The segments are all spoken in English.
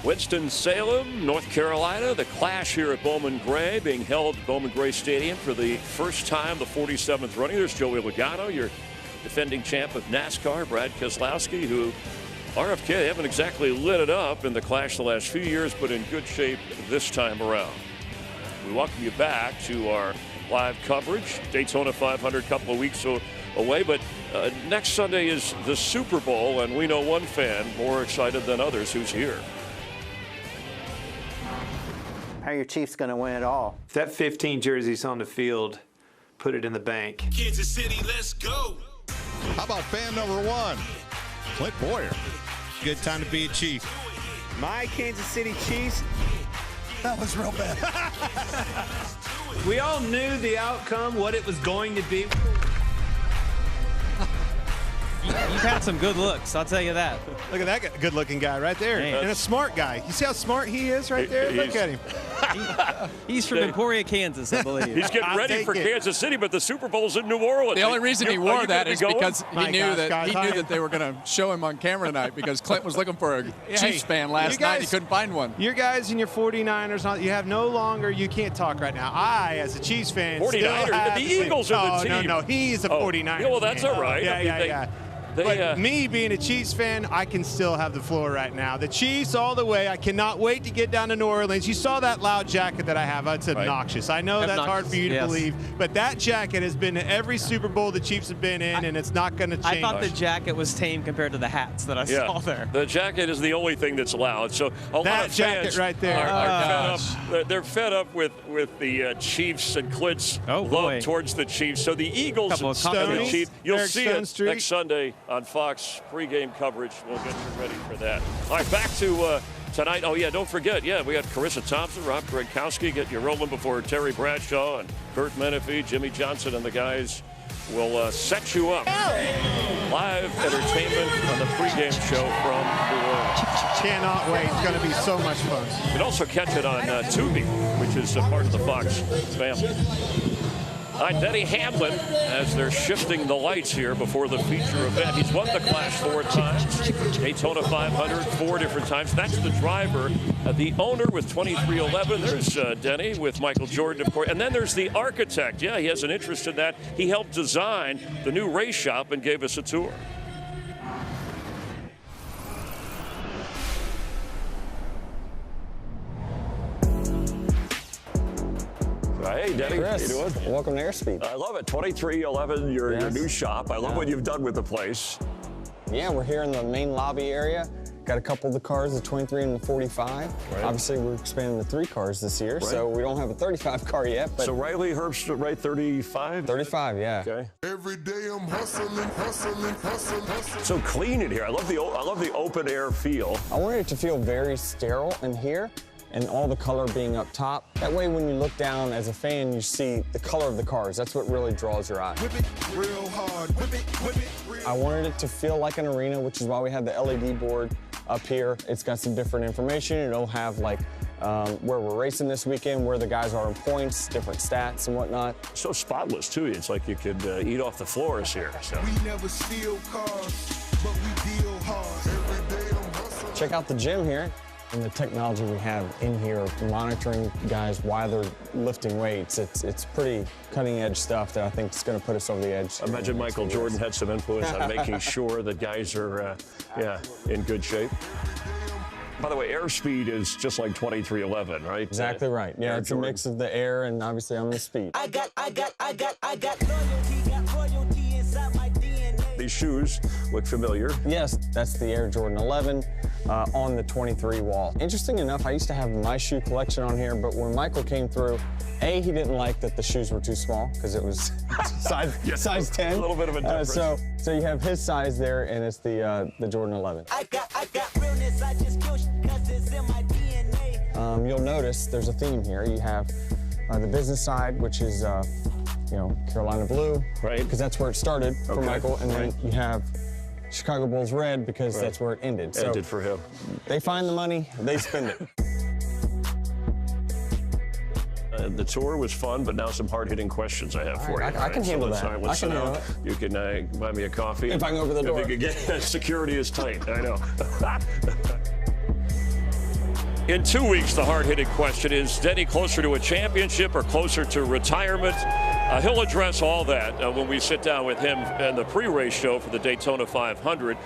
Winston-Salem, North Carolina, the Clash here at Bowman Gray, being held at Bowman Gray Stadium for the first time, the 47th running. There's Joey Logano, your defending champ of NASCAR, Brad Keselowski, who RFK, they haven't exactly lit it up in the Clash the last few years, but in good shape this time around. We welcome you back to our live coverage. Daytona 500, couple of weeks away, but next Sunday is the Super Bowl, and we know one fan more excited than others who's here. How are your Chiefs going to win it all? If that 15 jersey's on the field, put it in the bank. Kansas City, let's go. How about fan number 1, Clint Boyer? Good time to be a Chief. My Kansas City Chiefs. That was real bad. We all knew the outcome, what it was going to be. You've had some good looks, I'll tell you that. Look at that good-looking guy right there, and a smart guy. You see how smart he is right there? Look at him. He's from Emporia, Kansas, I believe. He's getting ready for Kansas City, but the Super Bowl's in New Orleans. The only reason he wore that is because he knew gosh, that they were going to show him on camera tonight, because Clint was looking for a Chiefs fan last night. He couldn't find one. You guys and your 49ers, you have no longer, you can't talk right now. I, as a Chiefs fan, 49ers, the Eagles are the team. No, he's a 49er. Yeah, well, that's all right. Yeah. But me being a Chiefs fan, I can still have the floor right now. The Chiefs all the way. I cannot wait to get down to New Orleans. You saw that loud jacket that I have. It's obnoxious. I know that's hard for you to believe, but that jacket has been to every Super Bowl the Chiefs have been in, and it's not going to change. I thought the jacket was tame compared to the hats that I saw there. The jacket is the only thing that's loud. So a lot of fans right there. are fed up. They're fed up with the Chiefs and Clint's love towards the Chiefs. So the Eagles and the Chiefs, you'll see it next Sunday on Fox pregame coverage. We'll get you ready for that. All right, back to tonight. Oh, yeah, don't forget. Yeah, we got Carissa Thompson, Rob Gronkowski, get you rolling before Terry Bradshaw and Kurt Menefee, Jimmy Johnson, and the guys will set you up. Live entertainment on the pregame show from New Orleans. Cannot wait. It's going to be so much fun. You can also catch it on Tubi, which is part of the Fox family. All right, Denny Hamlin, as they're shifting the lights here before the feature event. He's won the Clash 4 times, Daytona 500 4 different times. That's the driver, the owner with 2311. There's Denny with Michael Jordan, of course. And then there's the architect. Yeah, he has an interest in that. He helped design the new race shop and gave us a tour. Hey, Denny. Chris, how you doing? Welcome to Airspeed. I love it. 2311, your new shop. I love what you've done with the place. Yeah, we're here in the main lobby area. Got a couple of the cars, the 23 and the 45. Right. Obviously, we're expanding to 3 cars this year, so we don't have a 35 car yet. But so Riley Herbst, right, 35? 35, yeah. Okay. Every day I'm hustling. So clean in here. I love the open air feel. I wanted it to feel very sterile in here, and all the color being up top. That way, when you look down as a fan, you see the color of the cars. That's what really draws your eye. Whip it real hard, whip it real. I wanted it to feel like an arena, which is why we had the LED board up here. It's got some different information. It'll have like where we're racing this weekend, where the guys are in points, different stats and whatnot. So spotless too. It's like you could eat off the floors here. So. We never steal cars, but we deal hard. Every day I'm hustling. Check out the gym here. And the technology we have in here, monitoring guys while they're lifting weights, it's pretty cutting-edge stuff that I think is going to put us over the edge. I imagine Michael Jordan had some influence on making sure that guys are, in good shape. By the way, airspeed is just like 2311, right? Exactly right. Yeah, it's Jordan. A mix of the air and obviously I'm the speed. I got loyalty inside my DNA. These shoes look familiar. Yes, that's the Air Jordan 11 on the 23 wall. Interesting enough, I used to have my shoe collection on here, but when Michael came through, he didn't like that the shoes were too small because it was size 10. A little bit of a difference. So you have his size there, and it's the Jordan 11. I got realness, I just kill because it's in my DNA. You'll notice there's a theme here. You have the business side, which is Carolina blue, right? Because that's where it started for Michael, and then you have Chicago Bulls red because that's where it ended. So ended for him. They find the money, they spend it. The tour was fun, but now some hard-hitting questions I have for you. I can handle that. Let's sit down. You can buy me a coffee. If I can open the door. If you can get, security is tight, I know. In 2 weeks, the hard-hitting question is Denny closer to a championship or closer to retirement? He'll address all that when we sit down with him in the pre-race show for the Daytona 500.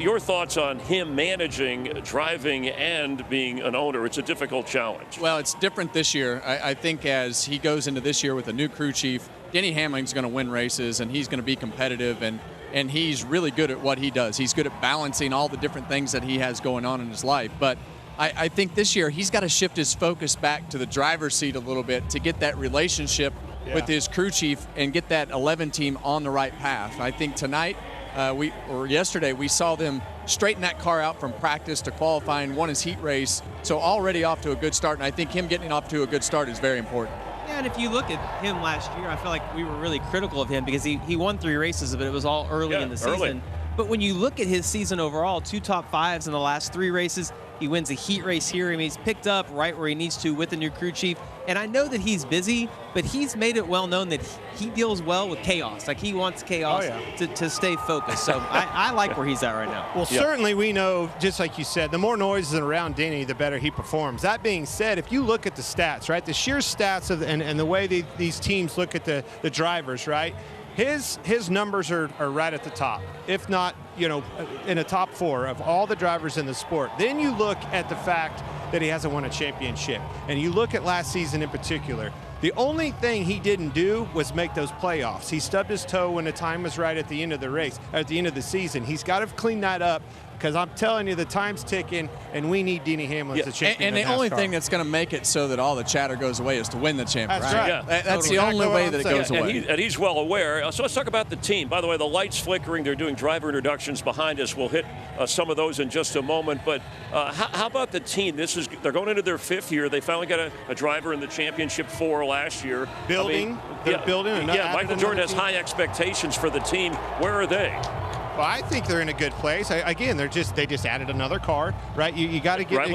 Your thoughts on him managing, driving, and being an owner? It's a difficult challenge. Well, it's different this year. I think as he goes into this year with a new crew chief, Denny Hamlin's going to win races, and he's going to be competitive, and he's really good at what he does. He's good at balancing all the different things that he has going on in his life. But I think this year he's got to shift his focus back to the driver's seat a little bit to get that relationship with his crew chief and get that 11 team on the right path. I think tonight, yesterday, we saw them straighten that car out from practice to qualifying, won his heat race, so already off to a good start, and I think him getting off to a good start is very important. Yeah, and if you look at him last year, I feel like we were really critical of him because he won 3 races, but it was all early in the season. But when you look at his season overall, 2 top 5s in the last 3 races, he wins a heat race here. I mean, he's picked up right where he needs to with the new crew chief. And I know that he's busy, but he's made it well known that he deals well with chaos. Like, he wants chaos to stay focused. So I like where he's at right now. Well, certainly we know, just like you said, the more noise is around Denny, the better he performs. That being said, if you look at the stats, right, the sheer stats of and the way these teams look at the drivers, right, his numbers are right at the top, if not, in the top 4 of all the drivers in the sport. Then you look at the fact that he hasn't won a championship, and you look at last season in particular. The only thing he didn't do was make those playoffs. He stubbed his toe when the time was right at the end of the race, at the end of the season. He's got to clean that up, because I'm telling you, the time's ticking, and we need Denny Hamlin as a champion. And the only thing that's going to make it so that all the chatter goes away is to win the championship. That's right. Yeah. That's the only way that it goes away. And he's well aware. So let's talk about the team. By the way, the lights flickering. They're doing driver introductions behind us. We'll hit some of those in just a moment. But how about the team? They're going into their 5th year. They finally got a driver in the championship 4 last year. Building. They're building. Michael Jordan has high expectations for the team. Where are they? Well, I think they're in a good place. Again, they just added another car, right? You got to get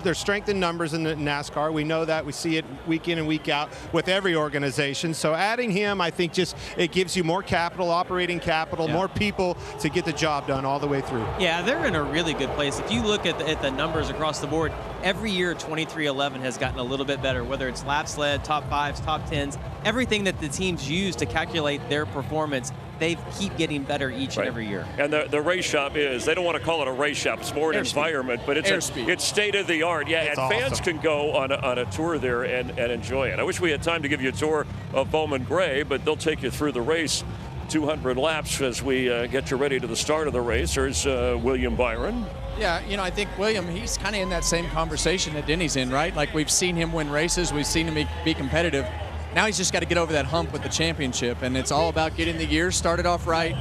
their strength in numbers in the NASCAR. We know that. We see it week in and week out with every organization. So adding him, I think, it gives you more capital, operating capital, more people to get the job done all the way through. Yeah, they're in a really good place. If you look at the numbers across the board, every year 2311 has gotten a little bit better, whether it's lap sled, top 5s, top 10s, everything that the teams use to calculate their performance, they keep getting better each and every year. And the race shop they don't want to call it a race shop, it's more an environment, but it's state of the art. Yeah, it's and awesome. Fans can go on a tour there and enjoy it. I wish we had time to give you a tour of Bowman Gray, but they'll take you through the race, 200 laps as we get you ready to the start of the race. There's William Byron. Yeah, I think William, he's kind of in that same conversation that Denny's in, right? Like, we've seen him win races, we've seen him be competitive. Now he's just got to get over that hump with the championship, and it's all about getting the year started off right,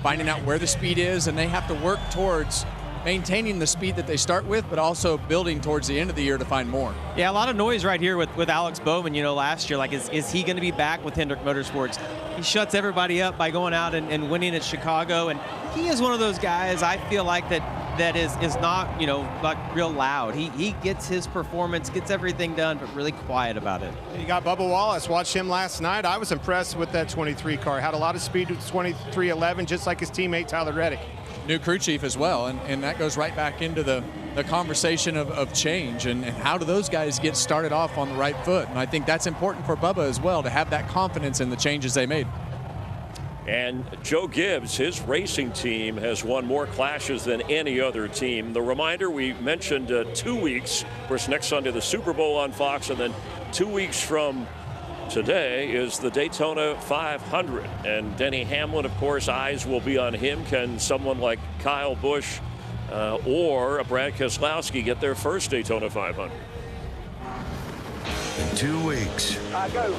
finding out where the speed is, and they have to work towards maintaining the speed that they start with, but also building towards the end of the year to find more. Yeah, a lot of noise right here with Alex Bowman, last year. Like, is he going to be back with Hendrick Motorsports? He shuts everybody up by going out and winning at Chicago, and he is one of those guys, I feel like, that is not, like, real loud. He gets his performance, gets everything done, but really quiet about it. You got Bubba Wallace. Watched him last night. I was impressed with that 23 car. Had a lot of speed with 2311, just like his teammate Tyler Reddick. New crew chief as well, and that goes right back into the conversation of change and how do those guys get started off on the right foot. And I think that's important for Bubba as well, to have that confidence in the changes they made. And Joe Gibbs, his racing team, has won more clashes than any other team. The reminder, we mentioned 2 weeks. Of course, next Sunday, the Super Bowl on Fox, and then 2 weeks from today is the Daytona 500. And Denny Hamlin, of course, eyes will be on him. Can someone like Kyle Busch or Brad Keselowski get their first Daytona 500? In 2 weeks, Go.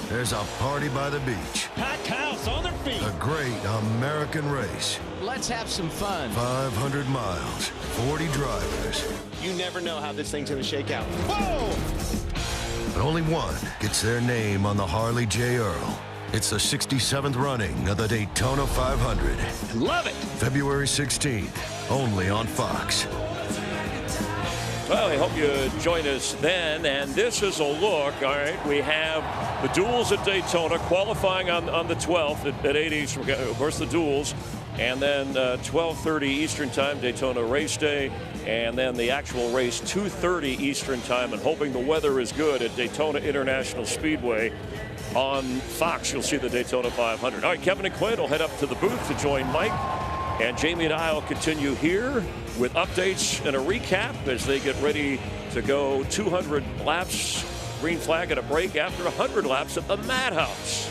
there's a party by the beach. Packed house on their feet. A great American race. Let's have some fun. 500 miles, 40 drivers. You never know how this thing's going to shake out. Whoa! But only one gets their name on the Harley J. Earl. It's the 67th running of the Daytona 500. Love it. February 16th, only on Fox. Well, I hope you join us then. And this is a look. All right, we have the duels at Daytona, qualifying on the 12th at 8 East. Of course, the duels. And then 12:30 Eastern Time, Daytona Race Day. And then the actual race, 2:30 Eastern Time. And hoping the weather is good at Daytona International Speedway. On Fox, you'll see the Daytona 500. All right, Kevin and Quinn will head up to the booth to join Mike. And Jamie and I will continue here with updates and a recap as they get ready to go 200 laps, green flag at a break after 100 laps at the Madhouse.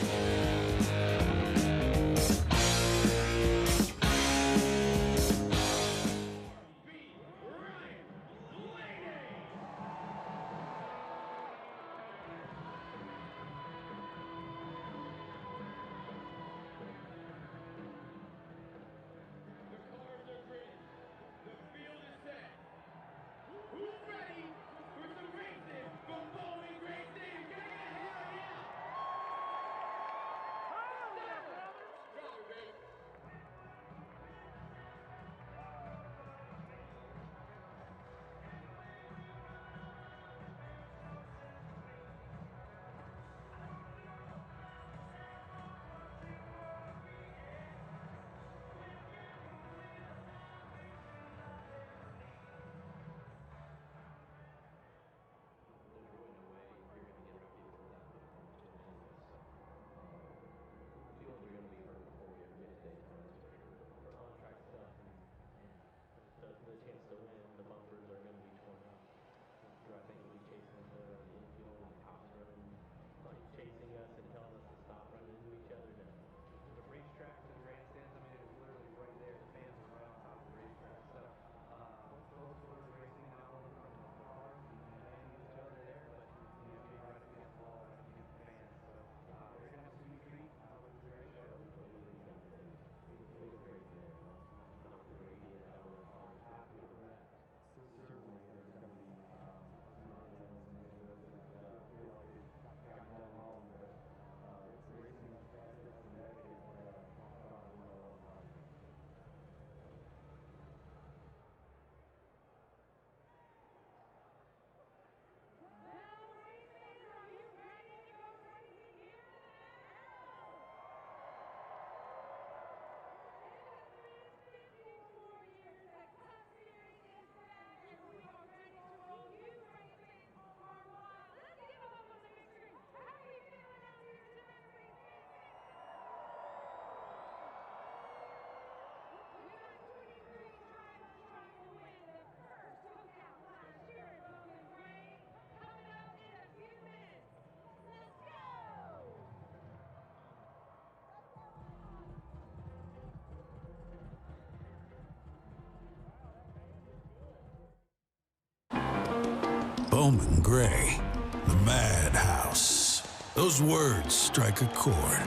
Bowman Gray, the Madhouse. Those words strike a chord.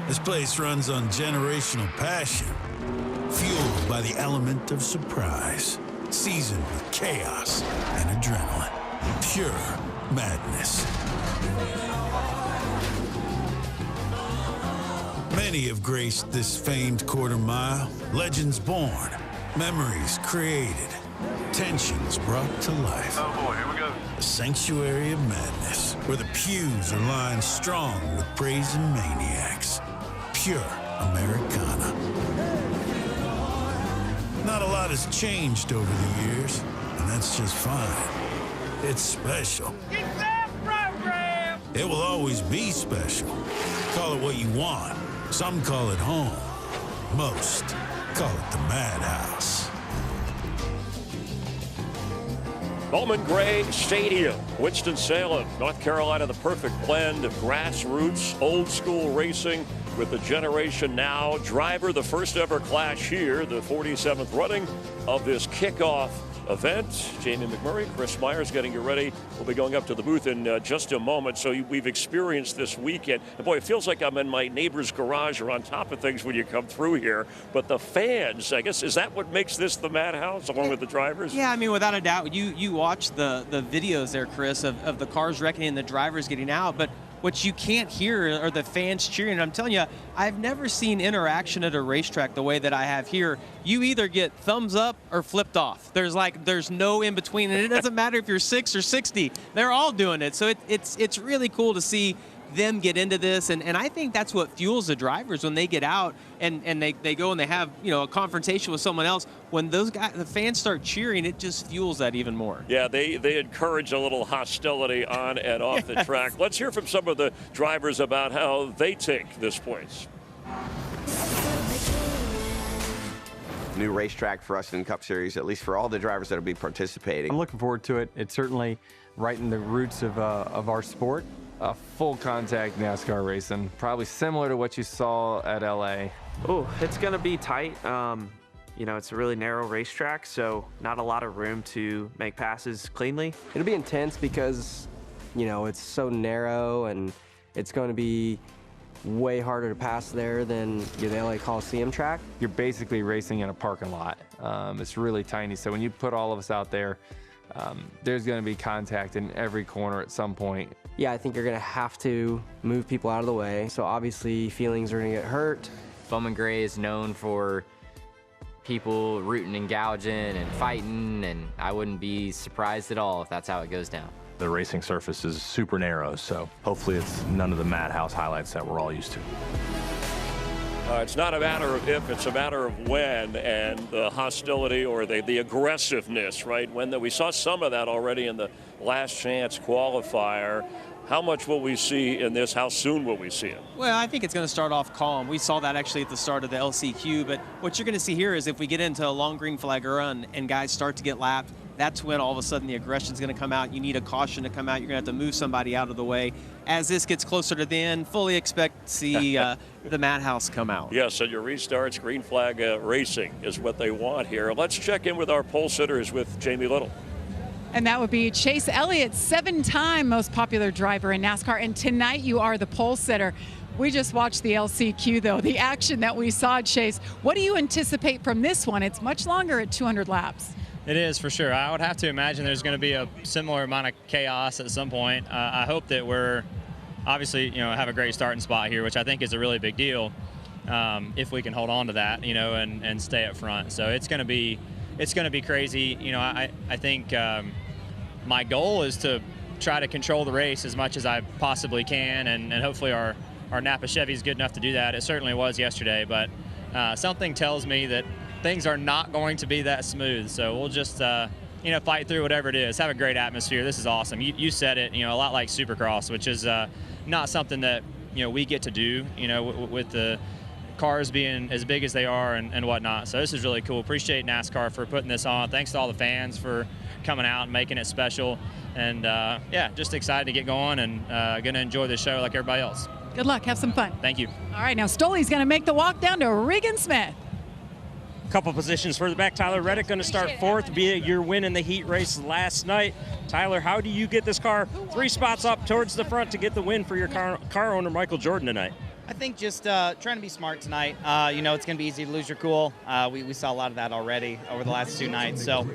This place runs on generational passion, fueled by the element of surprise, seasoned with chaos and adrenaline. Pure madness. Many have graced this famed quarter mile. Legends born, memories created, tensions brought to life. Oh boy, here we go. A sanctuary of madness, where the pews are lined strong with brazen maniacs. Pure Americana. Not a lot has changed over the years, and that's just fine. It's special. Get that program! It will always be special. Call it what you want. Some call it home. Most call it the Madhouse. Bowman Gray Stadium, Winston-Salem, North Carolina, the perfect blend of grassroots, old school racing with the Generation Now driver, the first ever Clash here, the 47th running of this kickoff event. Jamie McMurray, Chris Myers getting you ready. We'll be going up to the booth in just a moment. So we've experienced this weekend. And boy, it feels like I'm in my neighbor's garage or on top of things when you come through here. But the fans, I guess, is that what makes this the Madhouse along with the drivers? Yeah, I mean, without a doubt, you watch the videos there, Chris, of the cars wrecking and the drivers getting out. But what you can't hear are the fans cheering. I'm telling you, I've never seen interaction at a racetrack the way that I have here. You either get thumbs up or flipped off. There's no in between, and it doesn't matter if you're 6 or 60. They're all doing it. So it's really cool to see them get into this. And I think that's what fuels the drivers when they get out and they go and they have, a confrontation with someone else. When those guys, the fans start cheering, it just fuels that even more. Yeah, they encourage a little hostility on and off the track. Let's hear from some of the drivers about how they take this place. New racetrack for us in Cup Series, at least for all the drivers that will be participating. I'm looking forward to it. It's certainly right in the roots of our sport. Full contact NASCAR racing, probably similar to what you saw at LA. Oh, it's going to be tight. It's a really narrow racetrack, so not a lot of room to make passes cleanly. It'll be intense because, it's so narrow, and it's going to be way harder to pass there than the LA Coliseum track. You're basically racing in a parking lot. It's really tiny, so when you put all of us out there, there's going to be contact in every corner at some point. Yeah, I think you're going to have to move people out of the way, so obviously feelings are going to get hurt. Bowman Gray is known for people rooting and gouging and fighting, and I wouldn't be surprised at all if that's how it goes down. The racing surface is super narrow, so hopefully it's none of the madhouse highlights that we're all used to. It's not a matter of if, it's a matter of when, and the hostility or the aggressiveness, right? We saw some of that already in the last chance qualifier. How much will we see in this? How soon will we see it? Well, I think it's going to start off calm. We saw that actually at the start of the LCQ, but what you're going to see here is if we get into a long green flag run and guys start to get lapped, that's when all of a sudden the aggression is going to come out. You need a caution to come out. You're going to have to move somebody out of the way. As this gets closer to the end, fully expect to see the madhouse come out. Yes, and your restarts, green flag racing is what they want here. Let's check in with our pole sitters with Jamie Little. And that would be Chase Elliott, 7-time most popular driver in NASCAR. And tonight you are the pole sitter. We just watched the LCQ, though. The action that we saw, Chase, what do you anticipate from this one? It's much longer at 200 laps. It is, for sure. I would have to imagine there's going to be a similar amount of chaos at some point. I hope that we're obviously, have a great starting spot here, which I think is a really big deal if we can hold on to that, and stay up front. So it's going to be crazy. I think my goal is to try to control the race as much as I possibly can, and hopefully our Napa Chevy is good enough to do that. It certainly was yesterday, but something tells me that things are not going to be that smooth. So we'll just fight through whatever it is. Have a great atmosphere. This is awesome. You said it. A lot like Supercross, which is not something that we get to do. With the cars being as big as they are and whatnot. So this is really cool. Appreciate NASCAR for putting this on. Thanks to all the fans for coming out and making it special. And just excited to get going and going to enjoy the show like everybody else. Good luck. Have some fun. Thank you. All right, now Stoley's going to make the walk down to Regan Smith. Couple positions further back. Tyler Reddick going to start fourth via your win in the heat race last night. Tyler, how do you get this car 3 spots up towards the front to get the win for your car owner, Michael Jordan, tonight? I think just trying to be smart tonight. It's going to be easy to lose your cool. We saw a lot of that already over the last 2 nights. So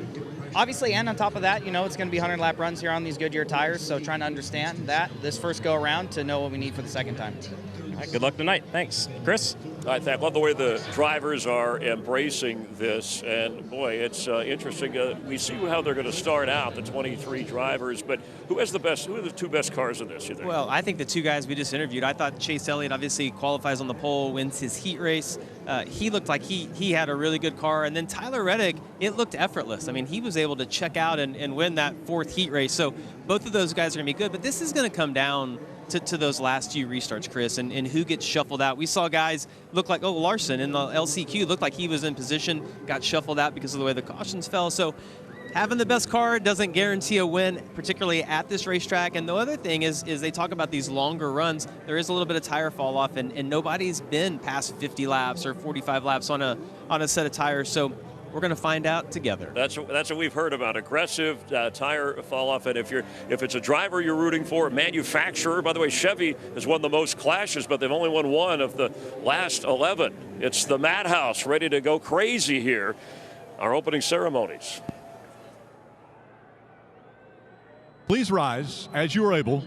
obviously, and on top of that, it's going to be 100-lap runs here on these Goodyear tires. So trying to understand that this first go around to know what we need for the second time. All right, good luck tonight. Thanks. Chris? I love the way the drivers are embracing this, and boy, it's interesting. We see how they're going to start out, the 23 drivers, but who are the 2 best cars in this, you think? Well, I think the 2 guys we just interviewed, I thought Chase Elliott obviously qualifies on the pole, wins his heat race. He looked like he had a really good car, and then Tyler Reddick, it looked effortless. I mean, he was able to check out and win that 4th heat race, so both of those guys are going to be good, but this is going to come down to those last few restarts, Chris, and who gets shuffled out. We saw guys look like, Larson in the LCQ looked like he was in position, got shuffled out because of the way the cautions fell. So having the best car doesn't guarantee a win, particularly at this racetrack. And the other thing is they talk about these longer runs. There is a little bit of tire fall off, and nobody's been past 50 laps or 45 laps on a set of tires. So we're going to find out together. That's what we've heard about, aggressive tire fall off. And if it's a driver you're rooting for, a manufacturer, by the way, Chevy has won the most clashes, but they've only won 1 of the last 11. It's the madhouse ready to go crazy here. Our opening ceremonies. Please rise as you are able.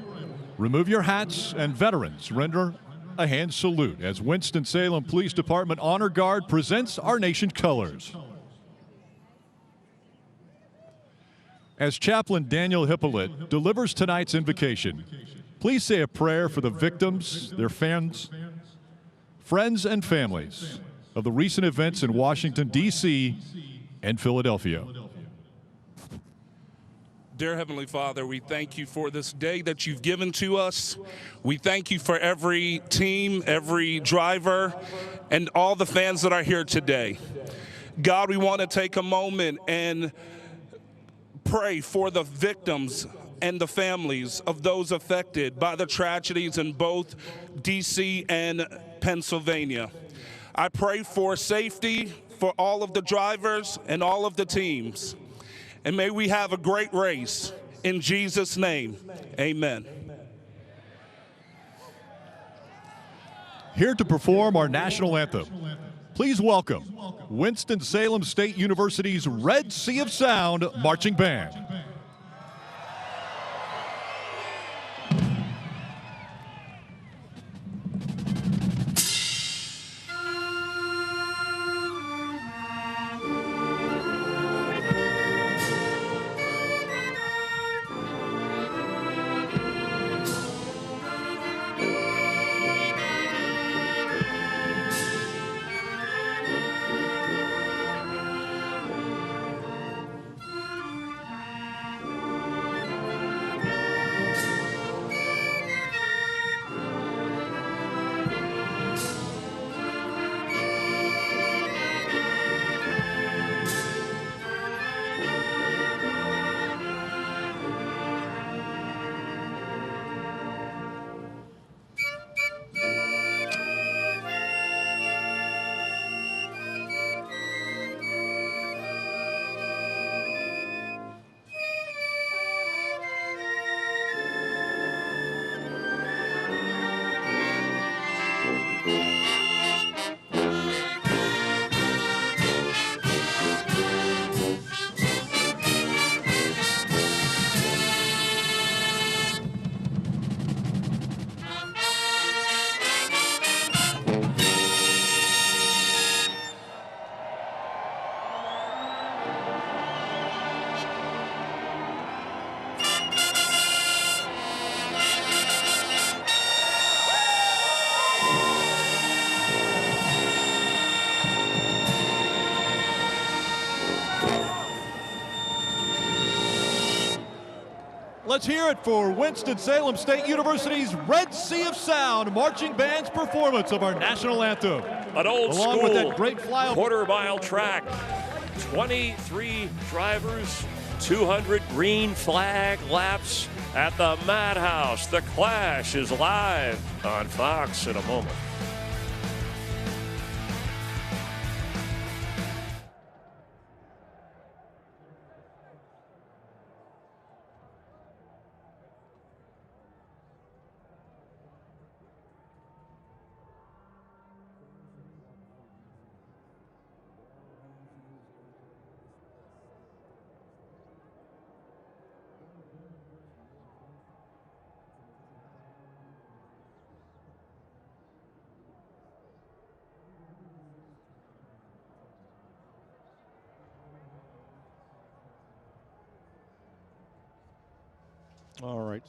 Remove your hats, and veterans render a hand salute as Winston-Salem Police Department Honor Guard presents our nation's colors. As Chaplain Daniel Hippolyte delivers tonight's invocation, Please say a prayer for the victims, their fans, friends, and families of the recent events in Washington, D.C. and Philadelphia. Dear Heavenly Father, we thank you for this day that you've given to us. We thank you for every team, every driver, and all the fans that are here today. God, we want to take a moment and pray for the victims and the families of those affected by the tragedies in both D.C. and Pennsylvania. I pray for safety for all of the drivers and all of the teams. And may we have a great race. In Jesus' name, amen. Here to perform our national anthem, please welcome Winston-Salem State University's Red Sea of Sound Marching Band. Let's hear it for Winston-Salem State University's Red Sea of Sound Marching Band's performance of our national anthem. An old Along school with that great flyover quarter-mile track. 23 drivers, 200 green flag laps at the Madhouse. The Clash is live on Fox in a moment. All right.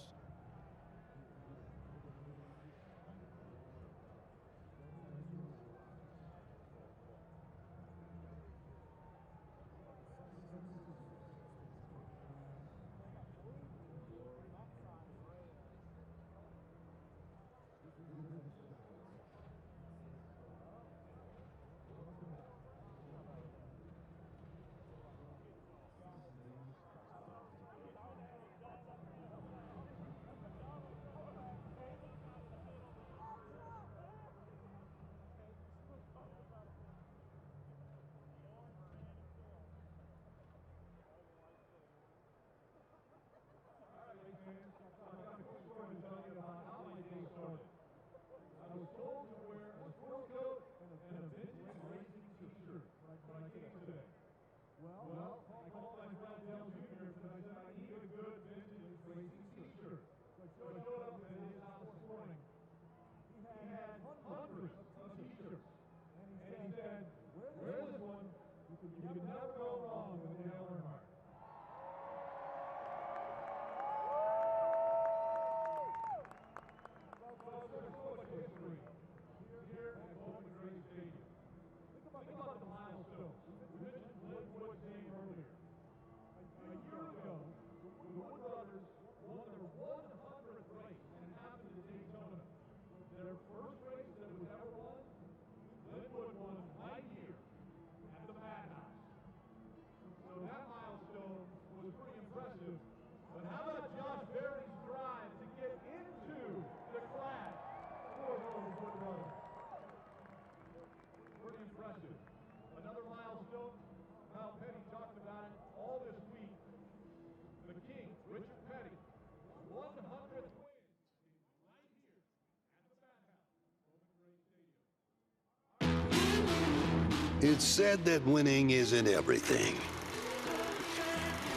It's said that winning isn't everything.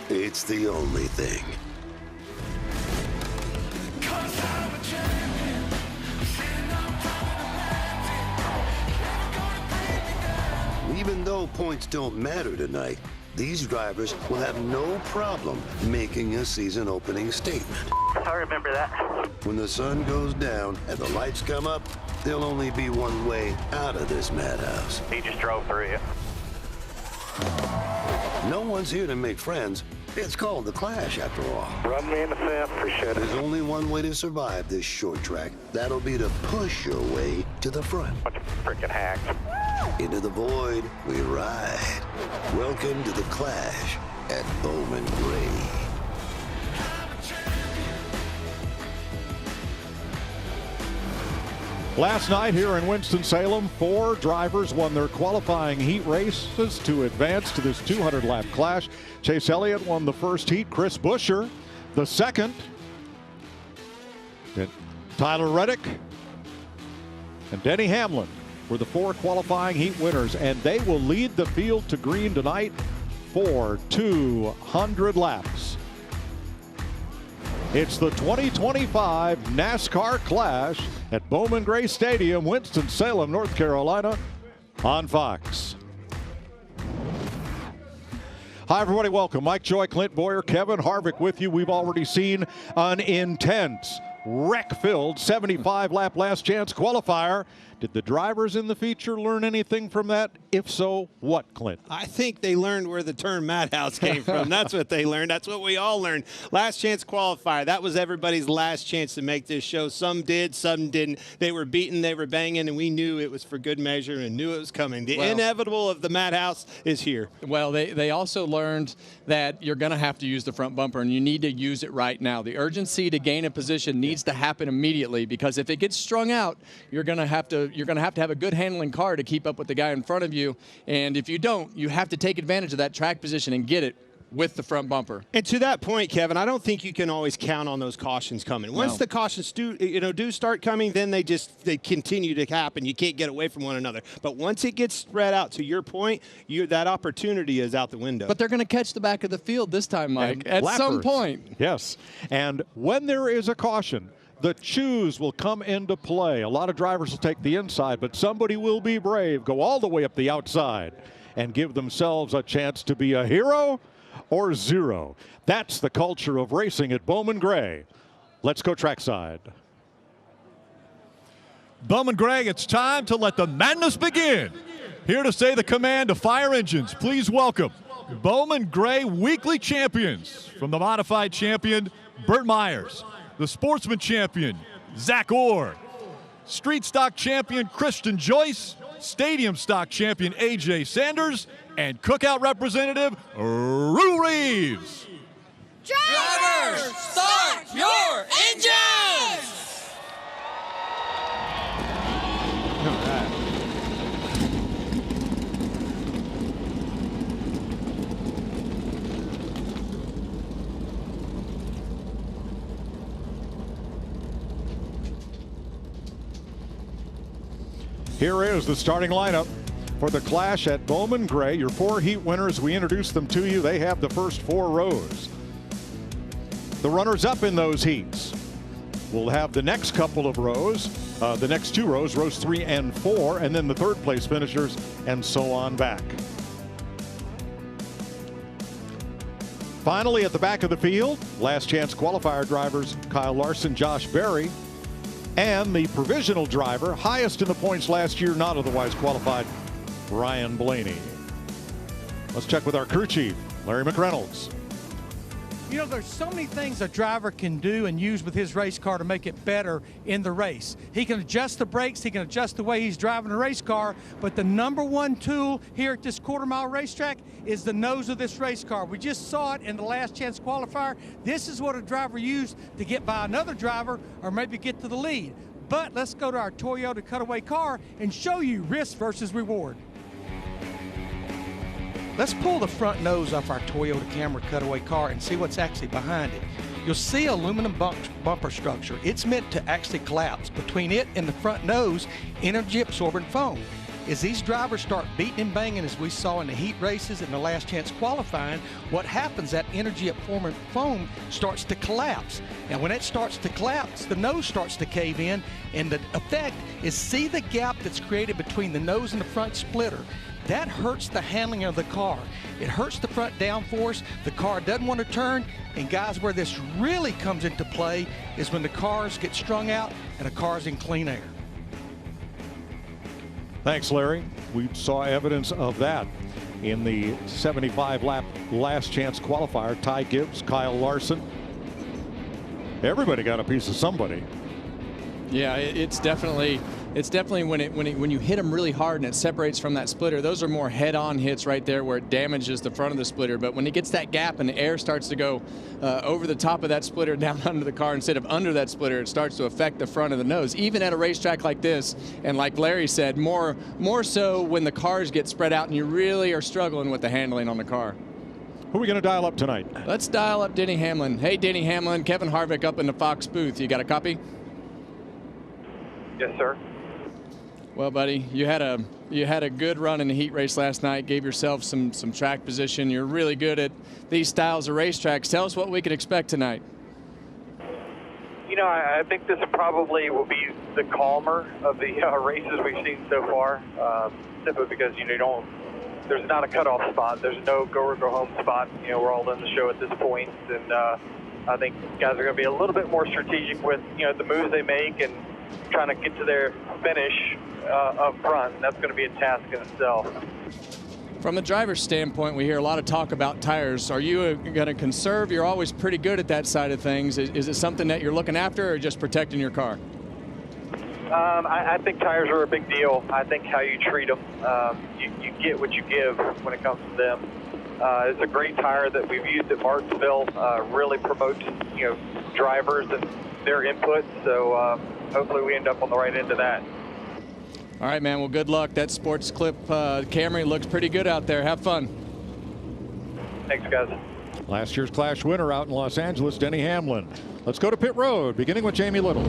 It's the only thing. Even though points don't matter tonight, these drivers will have no problem making a season opening statement. I remember that. When the sun goes down and the lights come up, there'll only be one way out of this madhouse. He just drove through you. No one's here to make friends. It's called the Clash, after all. Run me in the fence for shit. There's only one way to survive this short track. That'll be to push your way to the front. Bunch of freaking hacks. Into the void, we ride. Welcome to the Clash at Bowman Gray. Last night here in Winston-Salem, 4 drivers won their qualifying heat races to advance to this 200-lap Clash. Chase Elliott won the first heat, Chris Buescher the second. And Tyler Reddick and Denny Hamlin were the 4 qualifying heat winners, and they will lead the field to green tonight for 200 laps. It's the 2025 NASCAR Clash at Bowman Gray Stadium, Winston-Salem, North Carolina, on Fox. Hi, everybody. Welcome. Mike Joy, Clint Boyer, Kevin Harvick with you. We've already seen an intense, wreck-filled 75-lap last chance qualifier. Did the drivers in the feature learn anything from that? If so, what, Clint? I think they learned where the term madhouse came from. That's what they learned. That's what we all learned. Last chance qualifier. That was everybody's last chance to make this show. Some did, some didn't. They were beaten, they were banging, and we knew it was for good measure and knew it was coming. The inevitable of the madhouse is here. Well, they also learned that you're going to have to use the front bumper, and you need to use it right now. The urgency to gain a position needs to happen immediately, because if it gets strung out, you're going to have to have a good handling car to keep up with the guy in front of you. And if you don't, you have to take advantage of that track position and get it with the front bumper. And to that point, Kevin, I don't think you can always count on those cautions coming. Once the cautions do start coming, then they continue to happen. You can't get away from one another. But once it gets spread out, to your point, that opportunity is out the window. But they're going to catch the back of the field this time, Mike, at some point. Yes. And when there is a caution, the choose will come into play. A lot of drivers will take the inside, but somebody will be brave, go all the way up the outside, and give themselves a chance to be a hero or zero. That's the culture of racing at Bowman Gray. Let's go trackside. Bowman Gray, it's time to let the madness begin. Here to say the command to fire engines, please welcome Bowman Gray weekly champions. From the modified champion, Burt Myers. The sportsman champion, Zach Orr. Street stock champion, Christian Joyce. Stadium stock champion, AJ Sanders. And cookout representative, Rue Reeves. Drivers, start your engines! Here is the starting lineup for the Clash at Bowman Gray. Your 4 heat winners, we introduced them to you. They have the first 4 rows. The runners-up in those heats will have the next couple of rows, the next 2 rows, rows 3 and 4, and then the third-place finishers, and so on back. Finally, at the back of the field, last chance qualifier drivers Kyle Larson, Josh Berry, and the provisional driver, highest in the points last year, not otherwise qualified, Ryan Blaney. Let's check with our crew chief, Larry McReynolds. You know, there's so many things a driver can do and use with his race car to make it better in the race. He can adjust the brakes, he can adjust the way he's driving a race car, but the #1 tool here at this quarter-mile racetrack is the nose of this race car. We just saw it in the last chance qualifier. This is what a driver used to get by another driver or maybe get to the lead. But let's go to our Toyota cutaway car and show you risk versus reward. Let's pull the front nose off our Toyota Camry cutaway car and see what's actually behind it. You'll see aluminum bumper structure. It's meant to actually collapse. Between it and the front nose, energy absorbent foam. As these drivers start beating and banging, as we saw in the heat races and the last chance qualifying, what happens, that energy absorbent foam starts to collapse. And when it starts to collapse, the nose starts to cave in, and the effect is, see the gap that's created between the nose and the front splitter. That hurts the handling of the car. It hurts the front downforce. The car doesn't want to turn. And guys, where this really comes into play is when the cars get strung out and the car's in clean air. Thanks, Larry. We saw evidence of that in the 75-lap last chance qualifier. Ty Gibbs, Kyle Larson. Everybody got a piece of somebody. Yeah, it's definitely when you hit them really hard and it separates from that splitter. Those are more head-on hits right there where it damages the front of the splitter. But when it gets that gap and the air starts to go over the top of that splitter down under the car instead of under that splitter, it starts to affect the front of the nose. Even at a racetrack like this, and like Larry said, more so when the cars get spread out and you really are struggling with the handling on the car. Who are we going to dial up tonight? Let's dial up Denny Hamlin. Hey, Denny Hamlin, Kevin Harvick up in the Fox booth. You got a copy? Yes, sir. Well, buddy, you had a good run in the heat race last night. Gave yourself some track position. You're really good at these styles of racetracks. Tell us what we could expect tonight. You know, I think this probably will be the calmer of the races we've seen so far. Simply because there's not a cutoff spot. There's no go or go home spot. You know, we're all in the show at this point, and I think guys are going to be a little bit more strategic with the moves they make and trying to get to their finish up front. That's going to be a task in itself. From the driver's standpoint, we hear a lot of talk about tires. Are you going to conserve? You're always pretty good at that side of things. Is it something that you're looking after or just protecting your car? I think tires are a big deal. I think how you treat them, you get what you give when it comes to them. It's a great tire that we've used at Martinsville. Really promotes drivers and their input. So hopefully we end up on the right end of that. All right, man. Well, good luck. That Sports Clip Camry looks pretty good out there. Have fun. Thanks, guys. Last year's Clash winner out in Los Angeles, Denny Hamlin. Let's go to pit road, beginning with Jamie Little.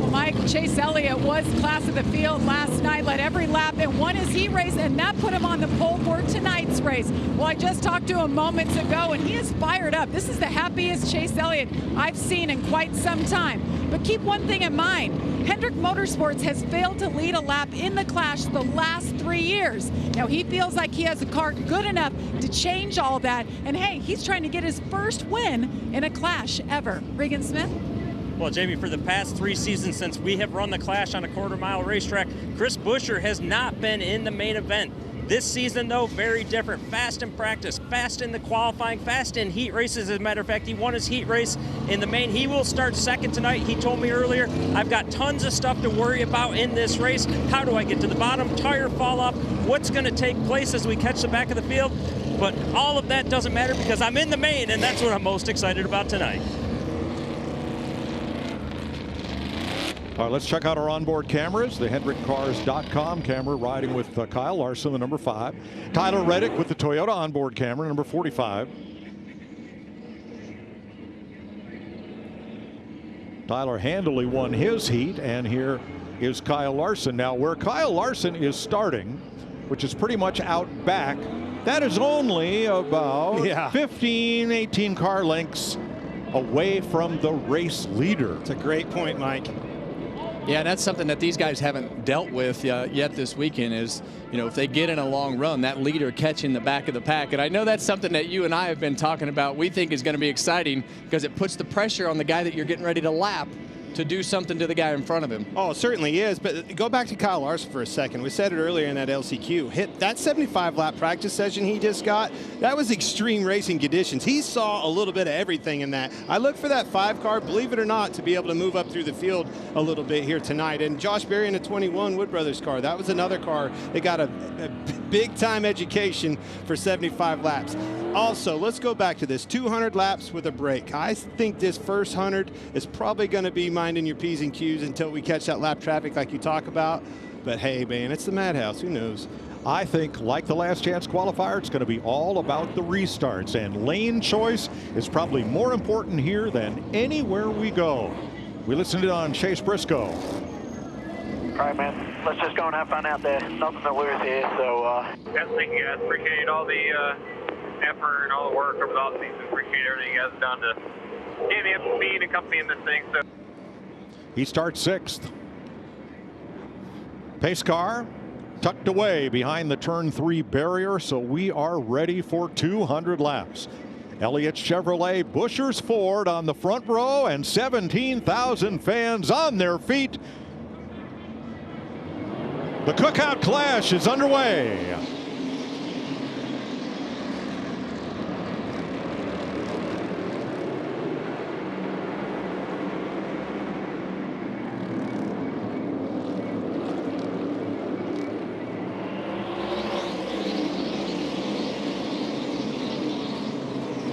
Mike, Chase Elliott was class of the field last night, led every lap and won his heat race, and that put him on the pole for tonight's race. Well, I just talked to him moments ago, and he is fired up. This is the happiest Chase Elliott I've seen in quite some time. But keep one thing in mind. Hendrick Motorsports has failed to lead a lap in the Clash the last 3 years. Now, he feels like he has a car good enough to change all that. And, hey, he's trying to get his first win in a Clash ever. Regan Smith? Well, Jamie, for the past 3 seasons since we have run the Clash on a quarter-mile racetrack, Chris Buescher has not been in the main event. This season, though, very different. Fast in practice, fast in the qualifying, fast in heat races. As a matter of fact, he won his heat race in the main. He will start second tonight. He told me earlier, I've got tons of stuff to worry about in this race. How do I get to the bottom? Tire fall off? What's going to take place as we catch the back of the field? But all of that doesn't matter because I'm in the main, and that's what I'm most excited about tonight. All right, let's check out our onboard cameras. The HendrickCars.com camera riding with Kyle Larson, the number 5. Tyler Reddick with the Toyota onboard camera, number 45. Tyler handily won his heat, and here is Kyle Larson. Now, where Kyle Larson is starting, which is pretty much out back, that is only about 15, 18 car lengths away from the race leader. It's a great point, Mike. Yeah, and that's something that these guys haven't dealt with yet this weekend is, if they get in a long run, that leader catching the back of the pack. And I know that's something that you and I have been talking about. We think is going to be exciting because it puts the pressure on the guy that you're getting ready to lap to do something to the guy in front of him. Oh, it certainly is. But go back to Kyle Larson for a second. We said it earlier in that LCQ. Hit that 75-lap practice session he just got. That was extreme racing conditions. He saw a little bit of everything in that. I look for that 5 car, believe it or not, to be able to move up through the field a little bit here tonight. And Josh Berry in the 21 Wood Brothers car. That was another car that got a big-time education for 75 laps. Also, let's go back to this 200 laps with a break. I think this first 100 is probably going to be minding your P's and Q's until we catch that lap traffic like you talk about. But hey, man, it's the Madhouse. Who knows? I think, like the last chance qualifier, it's going to be all about the restarts, and lane choice is probably more important here than anywhere we go. We listened in on Chase Briscoe. All right, man. Let's just go and have fun out there. Nothing to lose here, so... Yes, thank you guys. Appreciate all the effort and all the work over the offseason. Appreciate everything you guys have done to get me up to speed and company in this thing. So. He starts 6th. Pace car tucked away behind the turn 3 barrier, so we are ready for 200 laps. Elliott's Chevrolet, Buescher's Ford on the front row, and 17,000 fans on their feet. The Cookout Clash is underway.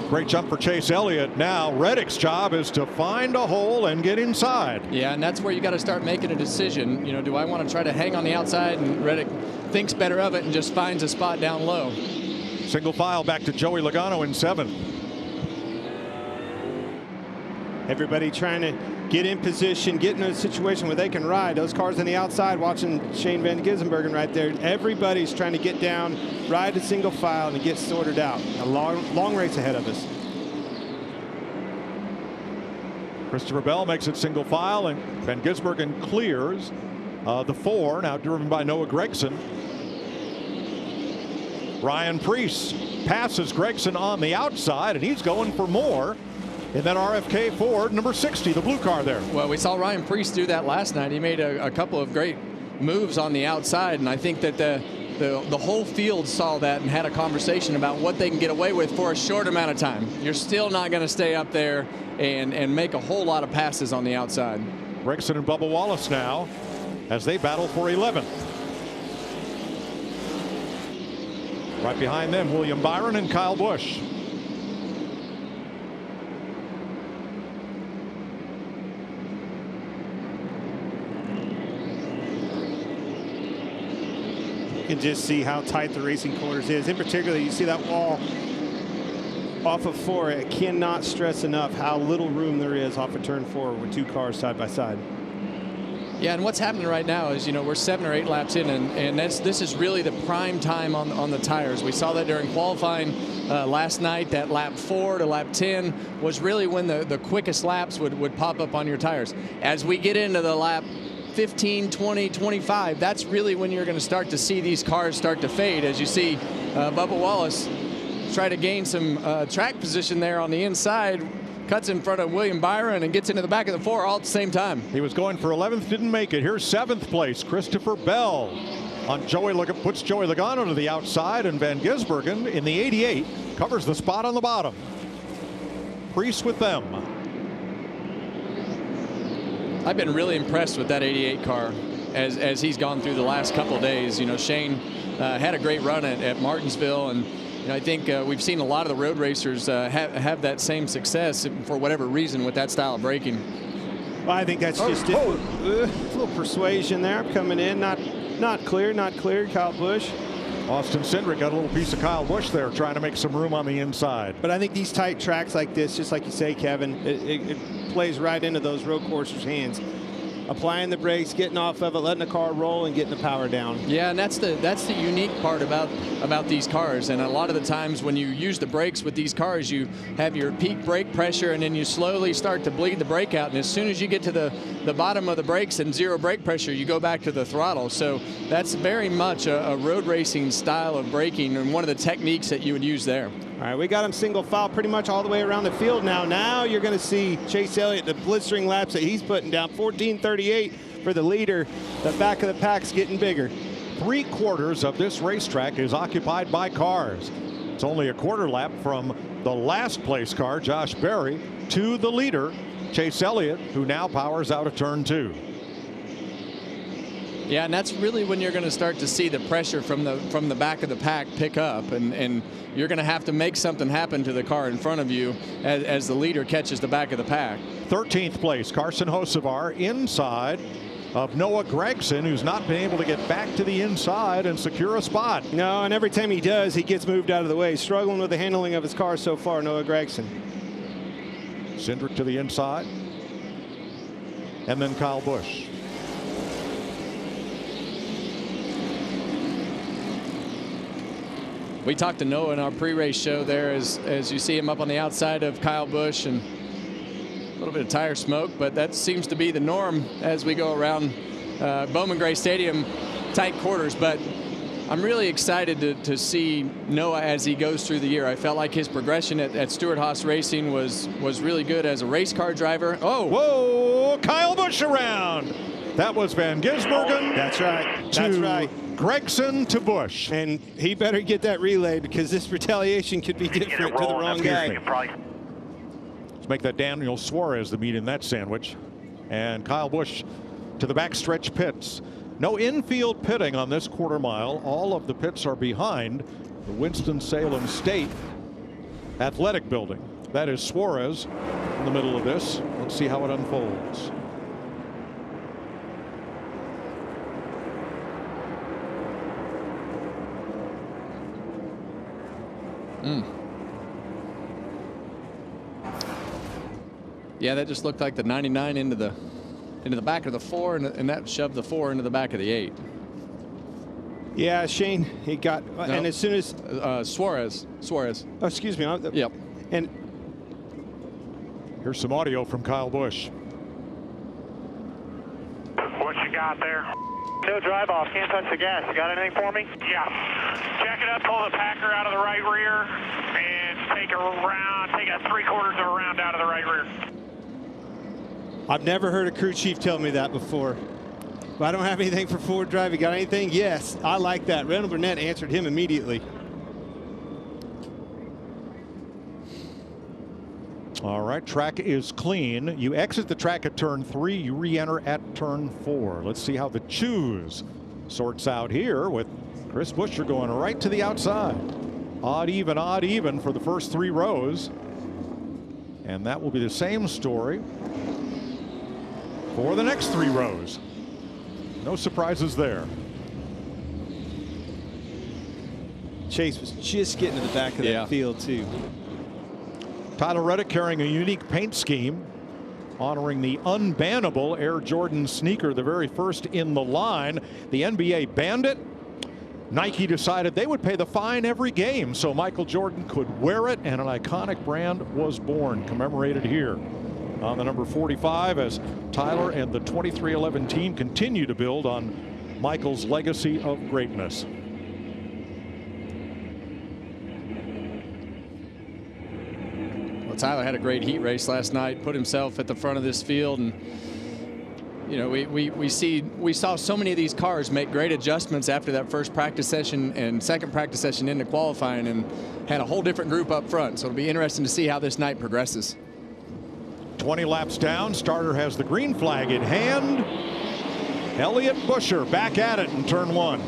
Great jump for Chase Elliott. Now Reddick's job is to find a hole and get inside. Yeah, and that's where you got to start making a decision. You know, do I want to try to hang on the outside, and Reddick thinks better of it and just finds a spot down low. Single file back to Joey Logano in 7th. Everybody trying to get in position, get in a situation where they can ride. Those cars on the outside, watching Shane Van Gisbergen right there. Everybody's trying to get down, ride the single file, and get sorted out. A long race ahead of us. Christopher Bell makes it single file, and Van Gisbergen clears the 4, now driven by Noah Gragson. Ryan Preece passes Gragson on the outside, and he's going for more in that RFK Ford, number 60, the blue car there. Well, we saw Ryan Preece do that last night. He made a couple of great moves on the outside, and I think that the whole field saw that and had a conversation about what they can get away with for a short amount of time. You're still not going to stay up there and make a whole lot of passes on the outside. Gragson and Bubba Wallace now as they battle for 11th. Right behind them, William Byron and Kyle Busch. You can just see how tight the racing quarters is. In particular, you see that wall off of 4. I cannot stress enough how little room there is off of turn 4 with 2 cars side by side. Yeah, and what's happening right now is, you know, we're 7 or 8 laps in, and this is really the prime time on the tires. We saw that during qualifying last night. That lap 4 to lap 10 was really when the quickest laps would pop up on your tires. As we get into the lap 15, 20, 25, that's really when you're going to start to see these cars start to fade, as you see Bubba Wallace try to gain some track position there on the inside, cuts in front of William Byron and gets into the back of the 4 all at the same time. He was going for 11th, didn't make it. Here's 7th place, Christopher Bell on puts Joey Logano to the outside, and Van Gisbergen in the 88 covers the spot on the bottom. Preece with them. I've been really impressed with that 88 car as he's gone through the last couple of days. You know, Shane had a great run at Martinsville, and you know, I think we've seen a lot of the road racers have that same success for whatever reason with that style of braking. Well, I think that's just it. A little persuasion there coming in, not clear, Kyle Busch. Austin Cindric got a little piece of Kyle Busch there, trying to make some room on the inside. But I think these tight tracks like this, just like you say, Kevin, it plays right into those road coursers' hands. Applying the brakes, getting off of it, letting the car roll, and getting the power down. Yeah, and that's the unique part about these cars. And a lot of the times when you use the brakes with these cars, you have your peak brake pressure, and then you slowly start to bleed the brake out. And as soon as you get to the bottom of the brakes and zero brake pressure, you go back to the throttle. So that's very much a road racing style of braking, and one of the techniques that you would use there. All right, we got him single file pretty much all the way around the field now. Now you're going to see Chase Elliott, the blistering laps that he's putting down, 14:38 for the leader. The back of the pack's getting bigger. 3/4 of this racetrack is occupied by cars. It's only a quarter lap from the last place car, Josh Berry, to the leader, Chase Elliott, who now powers out of turn 2. Yeah, and that's really when you're going to start to see the pressure from the back of the pack pick up, and you're going to have to make something happen to the car in front of you as the leader catches the back of the pack. 13th place, Carson Hocevar inside of Noah Gregson, who's not been able to get back to the inside and secure a spot. No, and every time he does, he gets moved out of the way. Struggling with the handling of his car so far, Noah Gregson. Cindric to the inside. And then Kyle Busch. We talked to Noah in our pre-race show there as you see him up on the outside of Kyle Busch, and a little bit of tire smoke, but that seems to be the norm as we go around Bowman Gray Stadium, tight quarters. But I'm really excited to see Noah as he goes through the year. I felt like his progression at Stewart-Haas Racing was really good as a race car driver. Oh, whoa, Kyle Busch around. That was Van Gisbergen. That's right. That's right. Gregson to Busch. And he better get that relayed, because this retaliation could be different to the wrong guy. Let's make that Daniel Suarez the meat in that sandwich. And Kyle Busch to the backstretch pits. No infield pitting on this quarter mile. All of the pits are behind the Winston-Salem State Athletic Building. That is Suarez in the middle of this. Let's see how it unfolds. Yeah, that just looked like the 99 into the back of the 4, and that shoved the 4 into the back of the 8. Yeah, Shane, he got, no, and as soon as Suarez. Oh, excuse me. Yep. And here's some audio from Kyle Busch. What you got there? No drive off. Can't touch the gas. You got anything for me? Yeah. Jack it up. Pull the Packer out of the right rear, and take a 3/4 of a round out of the right rear. I've never heard a crew chief tell me that before. But I don't have anything for forward drive. You got anything? Yes, I like that. Randall Burnett answered him immediately. All right, track is clean. You exit the track at turn 3. You re-enter at turn 4. Let's see how the choose sorts out here with Chris Buescher going right to the outside. Odd even for the first 3 rows. And that will be the same story for the next 3 rows. No surprises there. Chase was just getting to the back of that field, too. Tyler Reddick carrying a unique paint scheme, honoring the unbannable Air Jordan sneaker, the very first in the line. The NBA banned it. Nike decided they would pay the fine every game so Michael Jordan could wear it, and an iconic brand was born, commemorated here on the number 45 as Tyler and the 2311 team continue to build on Michael's legacy of greatness. Well, Tyler had a great heat race last night, put himself at the front of this field, and you know, we saw so many of these cars make great adjustments after that first practice session and second practice session into qualifying, and had a whole different group up front. So it'll be interesting to see how this night progresses. 20 laps down, starter has the green flag in hand. Elliott Buescher back at it in turn 1.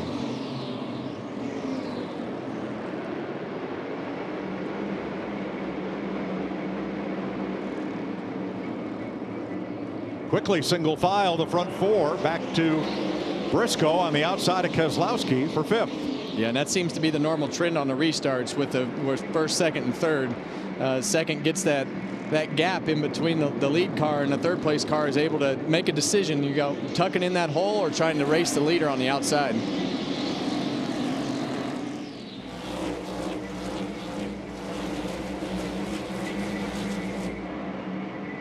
Quickly single file the front 4 back to Briscoe on the outside of Keselowski for 5th. Yeah, and that seems to be the normal trend on the restarts with the first, second, and third. Second gets that gap in between the lead car, and the third place car is able to make a decision. You go tucking in that hole or trying to race the leader on the outside.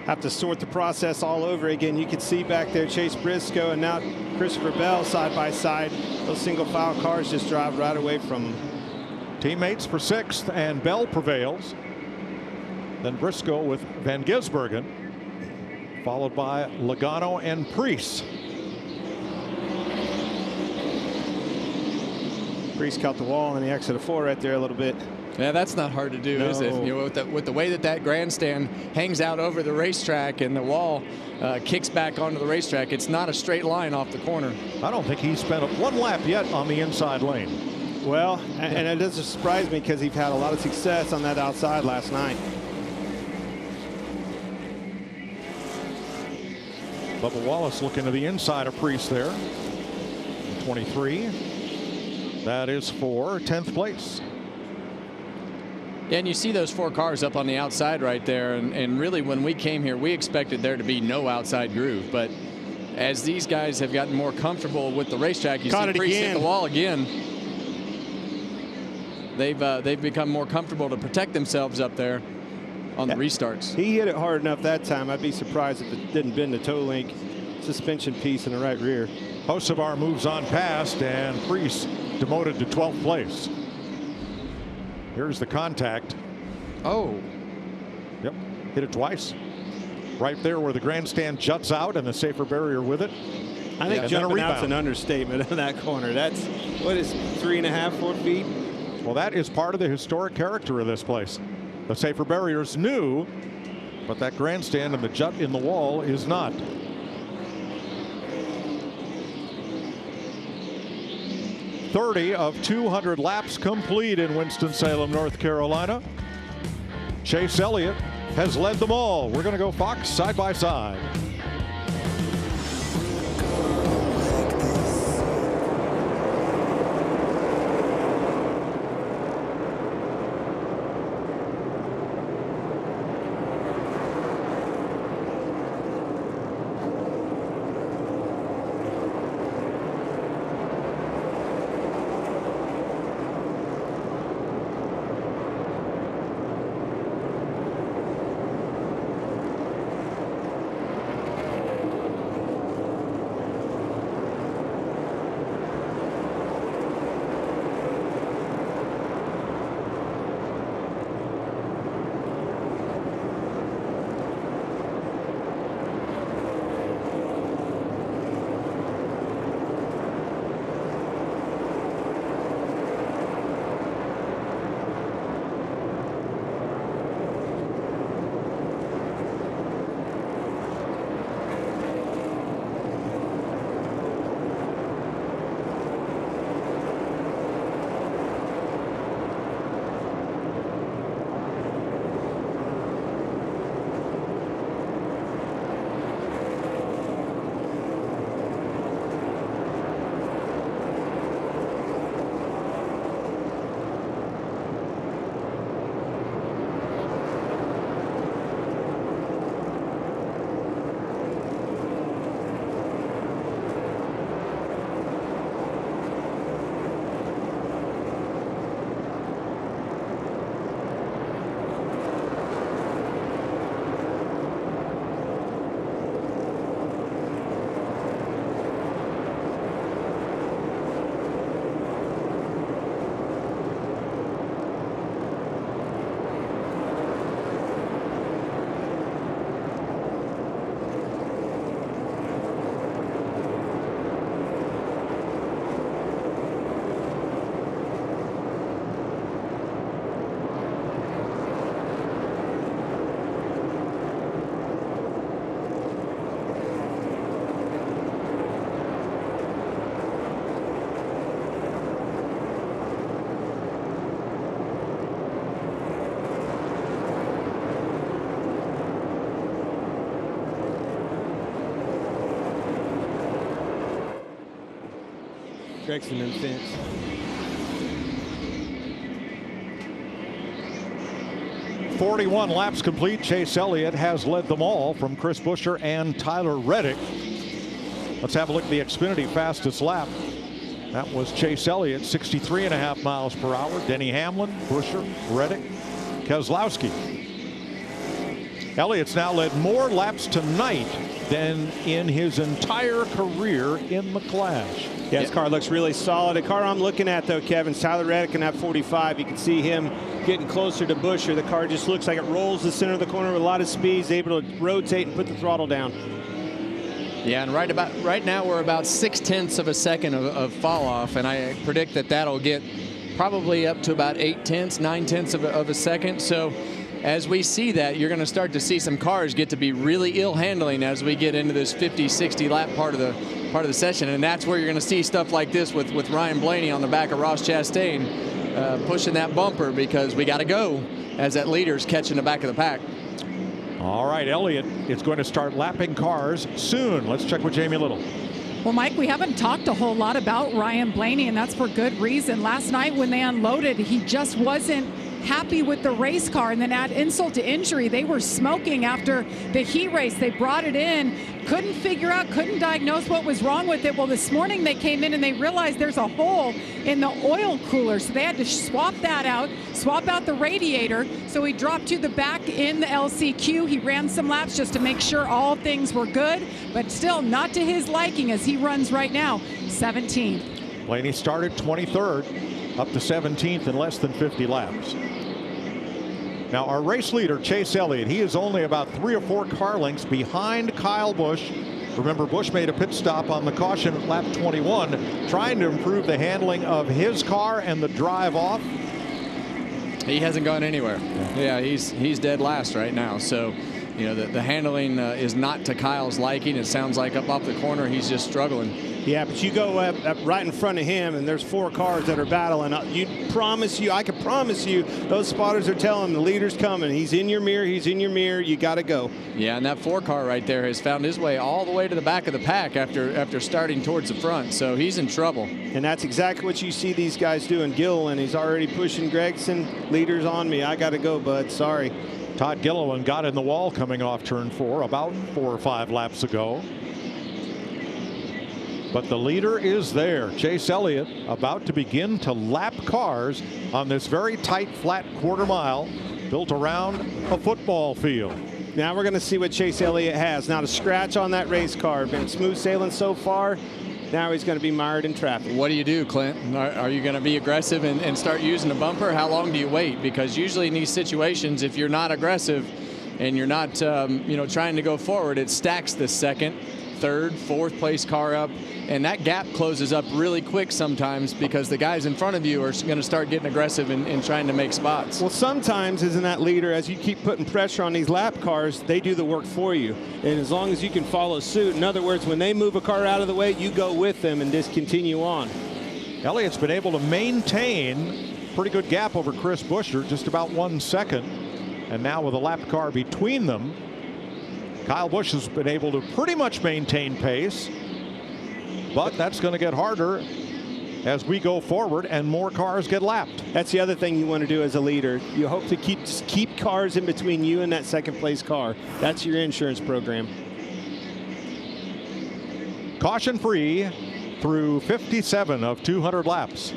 Have to sort the process all over again. You can see back there Chase Briscoe and now Christopher Bell side by side. Those single file cars just drive right away from them. Teammates for 6th, and Bell prevails. Then Briscoe with Van Gisbergen, followed by Logano and Priest. Priest caught the wall on the exit of 4 right there a little bit. Yeah, that's not hard to do, is it? You know, with the way that grandstand hangs out over the racetrack and the wall kicks back onto the racetrack, it's not a straight line off the corner. I don't think he's spent one lap yet on the inside lane. Well, and it doesn't surprise me because he's had a lot of success on that outside last night. Bubba Wallace looking to the inside of Priest there. 23. That is for 10th place. Yeah, and you see those 4 cars up on the outside right there. And really, when we came here, we expected there to be no outside groove. But as these guys have gotten more comfortable with the racetrack, you see Priest hit the wall again. They've become more comfortable to protect themselves up there on the restarts. He hit it hard enough that time. I'd be surprised if it didn't bend the toe link suspension piece in the right rear. Hocevar moves on past, and Priest demoted to 12th place. Here's the contact. Oh. Yep, hit it twice. Right there where the grandstand juts out and the safer barrier with it. I think jumping out's an understatement in that corner. That's, what is 3.5, 4 feet? Well, that is part of the historic character of this place. The safer barrier's new, but that grandstand and the jut in the wall is not. .30 of 200 laps complete in Winston-Salem, North Carolina. Chase Elliott has led them all. We're going to go Fox side by side. Gregson and Fence. .41 laps complete. Chase Elliott has led them all from Chris Buescher and Tyler Reddick. Let's have a look at the Xfinity fastest lap. That was Chase Elliott, 63.5 miles per hour. Denny Hamlin, Buescher, Reddick, Keselowski. Elliott's now led more laps tonight than in his entire career in the Clash. Yeah, his car looks really solid. The car I'm looking at, though, Kevin, Tyler Reddick in that 45. You can see him getting closer to Buescher. The car just looks like it rolls the center of the corner with a lot of speed. He's able to rotate and put the throttle down. Yeah, and right now we're about 0.6 of a second of fall off, and I predict that that'll get probably up to about 0.8, 0.9 of a second. So as we see that, you're going to start to see some cars get to be really ill handling as we get into this 50, 60 lap part of the session, and that's where you're going to see stuff like this with Ryan Blaney on the back of Ross Chastain pushing that bumper because we got to go as that leader's catching the back of the pack. All right, Elliott is going to start lapping cars soon. Let's check with Jamie Little. Well, Mike, we haven't talked a whole lot about Ryan Blaney, and that's for good reason. Last night when they unloaded, he just wasn't happy with the race car, and then add insult to injury, they were smoking after the heat race. They brought it in, couldn't figure out, couldn't diagnose what was wrong with it. Well, this morning they came in and they realized there's a hole in the oil cooler, so they had to swap that out, swap out the radiator. So he dropped to the back in the LCQ. He ran some laps just to make sure all things were good, but still not to his liking as he runs right now 17th. Blaney started 23rd, up to 17th in less than 50 laps. Now our race leader, Chase Elliott, he is only about 3 or 4 car lengths behind Kyle Busch. Remember, Busch made a pit stop on the caution at lap 21, trying to improve the handling of his car and the drive off. He hasn't gone anywhere. Yeah, he's dead last right now. So, you know, the handling is not to Kyle's liking. It sounds like up off the corner, he's just struggling. Yeah, but you go up right in front of him, and there's 4 cars that are battling. I can promise you, those spotters are telling him the leader's coming. He's in your mirror. He's in your mirror. You got to go. Yeah, and that 4 car right there has found his way all the way to the back of the pack after starting towards the front. So he's in trouble. And that's exactly what you see these guys doing. Gilliland, he's already pushing Gregson. Leader's on me. I got to go, bud. Sorry. Todd Gilliland got in the wall coming off turn 4 about 4 or 5 laps ago. But the leader is there. Chase Elliott about to begin to lap cars on this very tight, flat quarter mile built around a football field. Now we're going to see what Chase Elliott has. Not a scratch on that race car. Been smooth sailing so far. Now he's going to be mired in traffic. What do you do, Clint? Are you going to be aggressive and start using a bumper? How long do you wait? Because usually in these situations, if you're not aggressive and you're not trying to go forward, it stacks the second, third, fourth place car up. And that gap closes up really quick sometimes because the guys in front of you are going to start getting aggressive and trying to make spots. Well, sometimes, isn't that leader, as you keep putting pressure on these lap cars, they do the work for you. And as long as you can follow suit, in other words, when they move a car out of the way, you go with them and just continue on. Elliott's been able to maintain pretty good gap over Chris Buescher, just about 1 second. And now with a lap car between them, Kyle Busch has been able to pretty much maintain pace. But that's going to get harder as we go forward and more cars get lapped. That's the other thing you want to do as a leader. You hope to keep cars in between you and that second place car. That's your insurance program. Caution free through 57 of 200 laps.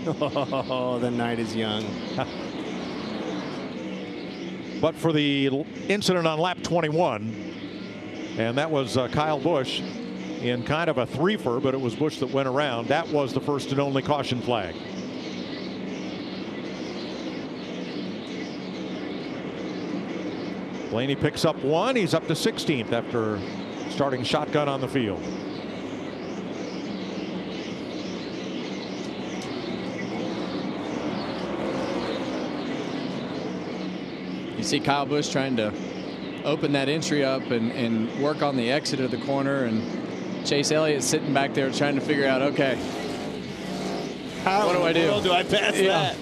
Oh, the night is young. But for the incident on lap 21, and that was Kyle Busch in kind of a threefer, but it was Busch that went around. That was the first and only caution flag. Blaney picks up 1. He's up to 16th after starting shotgun on the field. You see Kyle Busch trying to open that entry up and work on the exit of the corner, and Chase Elliott sitting back there trying to figure out, okay, what do I do? How do I pass that?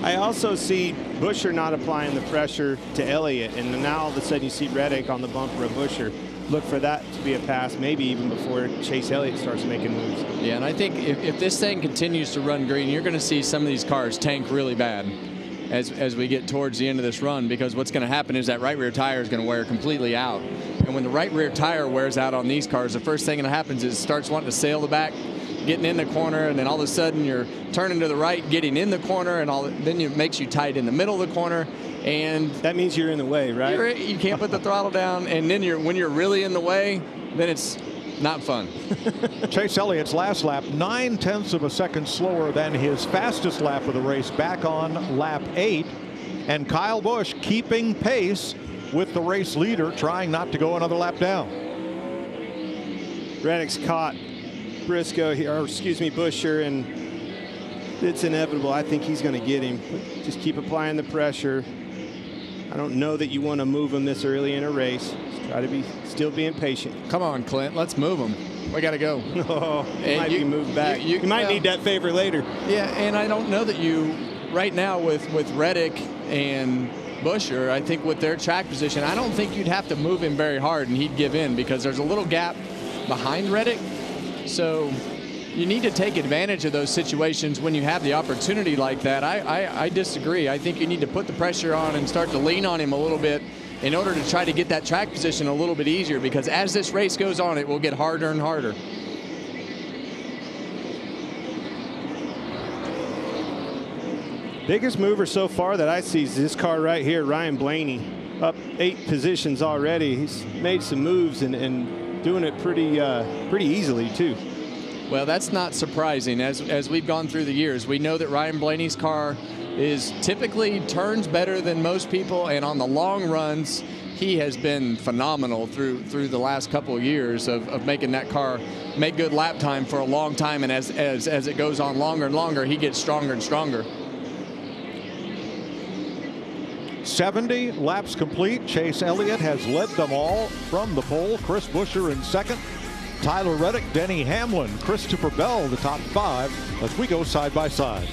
I also see Buescher not applying the pressure to Elliott, and now all of a sudden you see Reddick on the bumper of Buescher. Look for that to be a pass, maybe even before Chase Elliott starts making moves. Yeah, and I think if this thing continues to run green, you're going to see some of these cars tank really bad as we get towards the end of this run, because what's going to happen is that right rear tire is going to wear completely out. And when the right rear tire wears out on these cars, the first thing that happens is it starts wanting to sail the back, getting in the corner, and then all of a sudden you're turning to the right, getting in the corner, and then it makes you tight in the middle of the corner. And that means you're in the way, right? You can't put the throttle down, and then when you're really in the way, then it's not fun. Chase Elliott's last lap 9/10 of a second slower than his fastest lap of the race back on lap 8, and Kyle Busch keeping pace with the race leader, trying not to go another lap down. Reddick's caught Briscoe here, or excuse me, Buescher, and it's inevitable. I think he's going to get him. Just keep applying the pressure. I don't know that you want to move him this early in a race. Just try to be still being patient. Come on, Clint, let's move him. We got to go. Oh, might be moved back. You might need that favor later. Yeah, and I don't know that you right now with Reddick and Buescher, I think with their track position, I don't think you'd have to move him very hard and he'd give in, because there's a little gap behind Reddick. So you need to take advantage of those situations when you have the opportunity like that. I disagree. I think you need to put the pressure on and start to lean on him a little bit in order to try to get that track position a little bit easier, because as this race goes on, it will get harder and harder. Biggest mover so far that I see is this car right here, Ryan Blaney, up 8 positions already. He's made some moves and doing it pretty easily too. Well, that's not surprising. As we've gone through the years, we know that Ryan Blaney's car is typically turns better than most people, and on the long runs, he has been phenomenal through the last couple of years of making that car make good lap time for a long time. And as it goes on longer and longer, he gets stronger and stronger. 70 laps complete. Chase Elliott has led them all from the pole. Chris Buescher in second. Tyler Reddick, Denny Hamlin, Christopher Bell, the top 5 as we go side by side.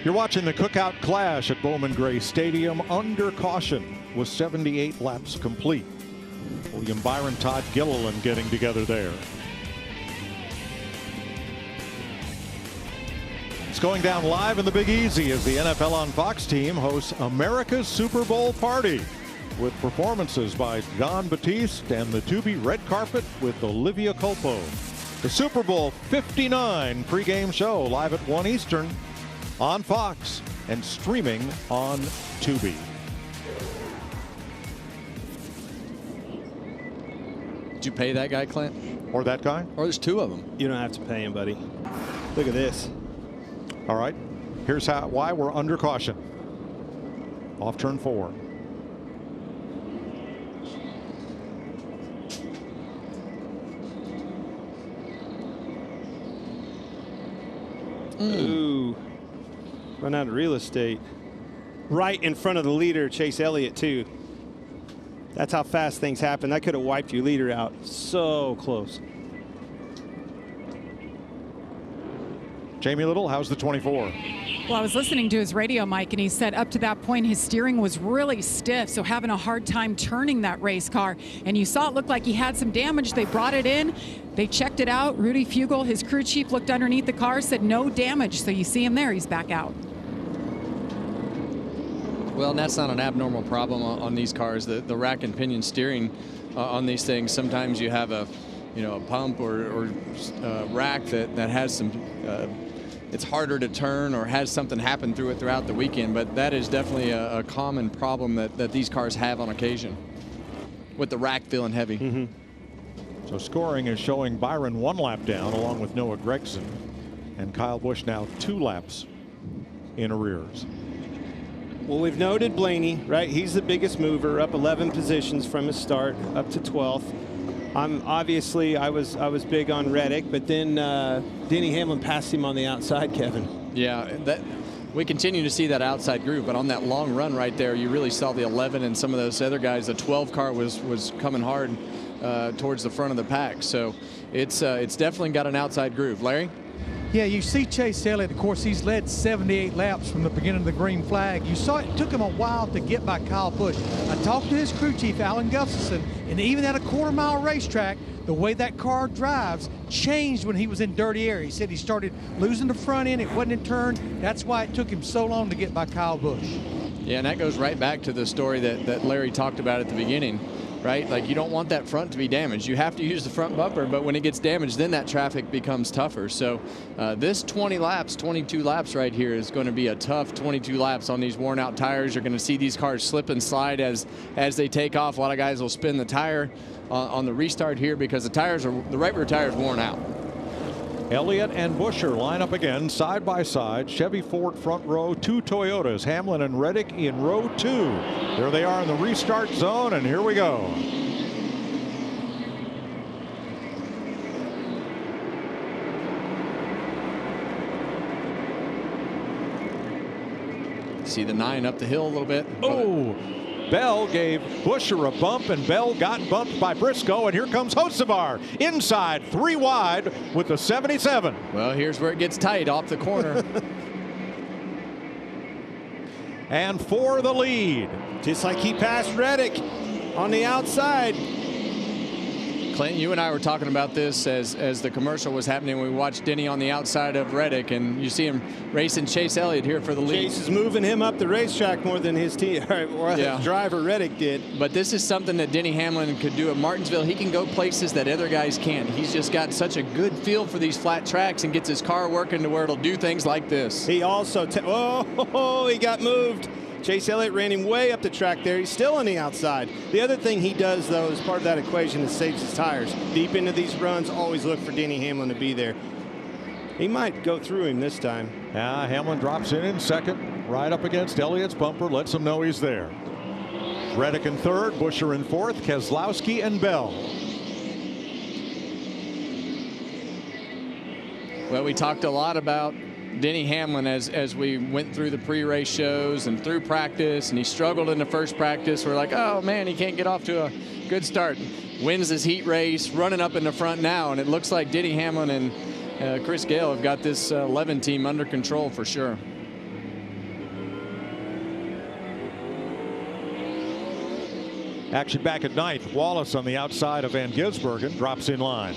You're watching the Cookout Clash at Bowman Gray Stadium under caution with 78 laps complete. William Byron, Todd Gilliland getting together there. It's going down live in the Big Easy as the NFL on Fox team hosts America's Super Bowl party with performances by John Batiste and the Tubi Red Carpet with Olivia Culpo. The Super Bowl 59 pregame show live at 1 Eastern on Fox and streaming on Tubi. Did you pay that guy, Clint? Or that guy? Or there's 2 of them. You don't have to pay him, buddy. Look at this. All right. Here's why we're under caution. Off turn 4. Ooh. Run out of real estate. Right in front of the leader, Chase Elliott, too. That's how fast things happen. That could have wiped your leader out. So close. Jamie Little, how's the 24? Well, I was listening to his radio mic, and he said up to that point his steering was really stiff, so having a hard time turning that race car. And you saw it looked like he had some damage. They brought it in. They checked it out. Rudy Fugel, his crew chief, looked underneath the car, said no damage. So you see him there. He's back out. Well, and that's not an abnormal problem on these cars. The rack and pinion steering on these things, sometimes you have a pump or rack that has some it's harder to turn or has something happen through it throughout the weekend, but that is definitely a common problem that these cars have on occasion with the rack feeling heavy. So scoring is showing Byron 1 lap down along with Noah Gregson, and Kyle Busch now 2 laps in arrears. Well, we've noted Blaney, right? He's the biggest mover, up 11 positions from his start, up to 12th. I was big on Reddick, but then Denny Hamlin passed him on the outside, Kevin. Yeah, we continue to see that outside group, but on that long run right there, you really saw the 11 and some of those other guys. The 12 car was coming hard towards the front of the pack, so it's definitely got an outside groove. Larry? Yeah, you see Chase Elliott, of course, he's led 78 laps from the beginning of the green flag. You saw it took him a while to get by Kyle Busch. I talked to his crew chief, Alan Gustafson, and even at a quarter-mile racetrack, the way that car drives changed when he was in dirty air. He said he started losing the front end. It wasn't in turn. That's why it took him so long to get by Kyle Busch. Yeah, and that goes right back to the story that Larry talked about at the beginning. Right? Like, you don't want that front to be damaged. You have to use the front bumper, but when it gets damaged, then that traffic becomes tougher. So this 22 laps right here is going to be a tough 22 laps on these worn out tires. You're going to see these cars slip and slide as they take off. A lot of guys will spin the tire on the restart here because the right rear tire is worn out. Elliott and Buescher line up again side by side. Chevy, Ford front row, 2 Toyotas. Hamlin and Reddick in row 2. There they are in the restart zone, and here we go. See the 9 up the hill a little bit. Oh, Bell gave Buescher a bump, and Bell got bumped by Briscoe, and here comes Hocevar inside 3 wide with the 77. Well, here's where it gets tight off the corner. And for the lead. Just like he passed Reddick on the outside. Clinton, you and I were talking about this as the commercial was happening. We watched Denny on the outside of Reddick, and you see him racing Chase Elliott here for the lead. Chase is moving him up the racetrack more than his team, or his driver Reddick did. But this is something that Denny Hamlin could do at Martinsville. He can go places that other guys can't. He's just got such a good feel for these flat tracks and gets his car working to where it'll do things like this. He also, he got moved. Chase Elliott ran him way up the track there. He's still on the outside. The other thing he does, though, as part of that equation is saves his tires. Deep into these runs, always look for Denny Hamlin to be there. He might go through him this time. Yeah, Hamlin drops in second, right up against Elliott's bumper, lets him know he's there. Reddick in third, Buescher in fourth, Keselowski and Bell. Well, we talked a lot about Denny Hamlin as we went through the pre-race shows and through practice, and he struggled in the first practice. We're like, oh man, he can't get off to a good start. Wins his heat race, running up in the front now, and it looks like Denny Hamlin and Chris Gale have got this 11 team under control for sure. Action back at ninth. Wallace on the outside of Van Gisbergen drops in line.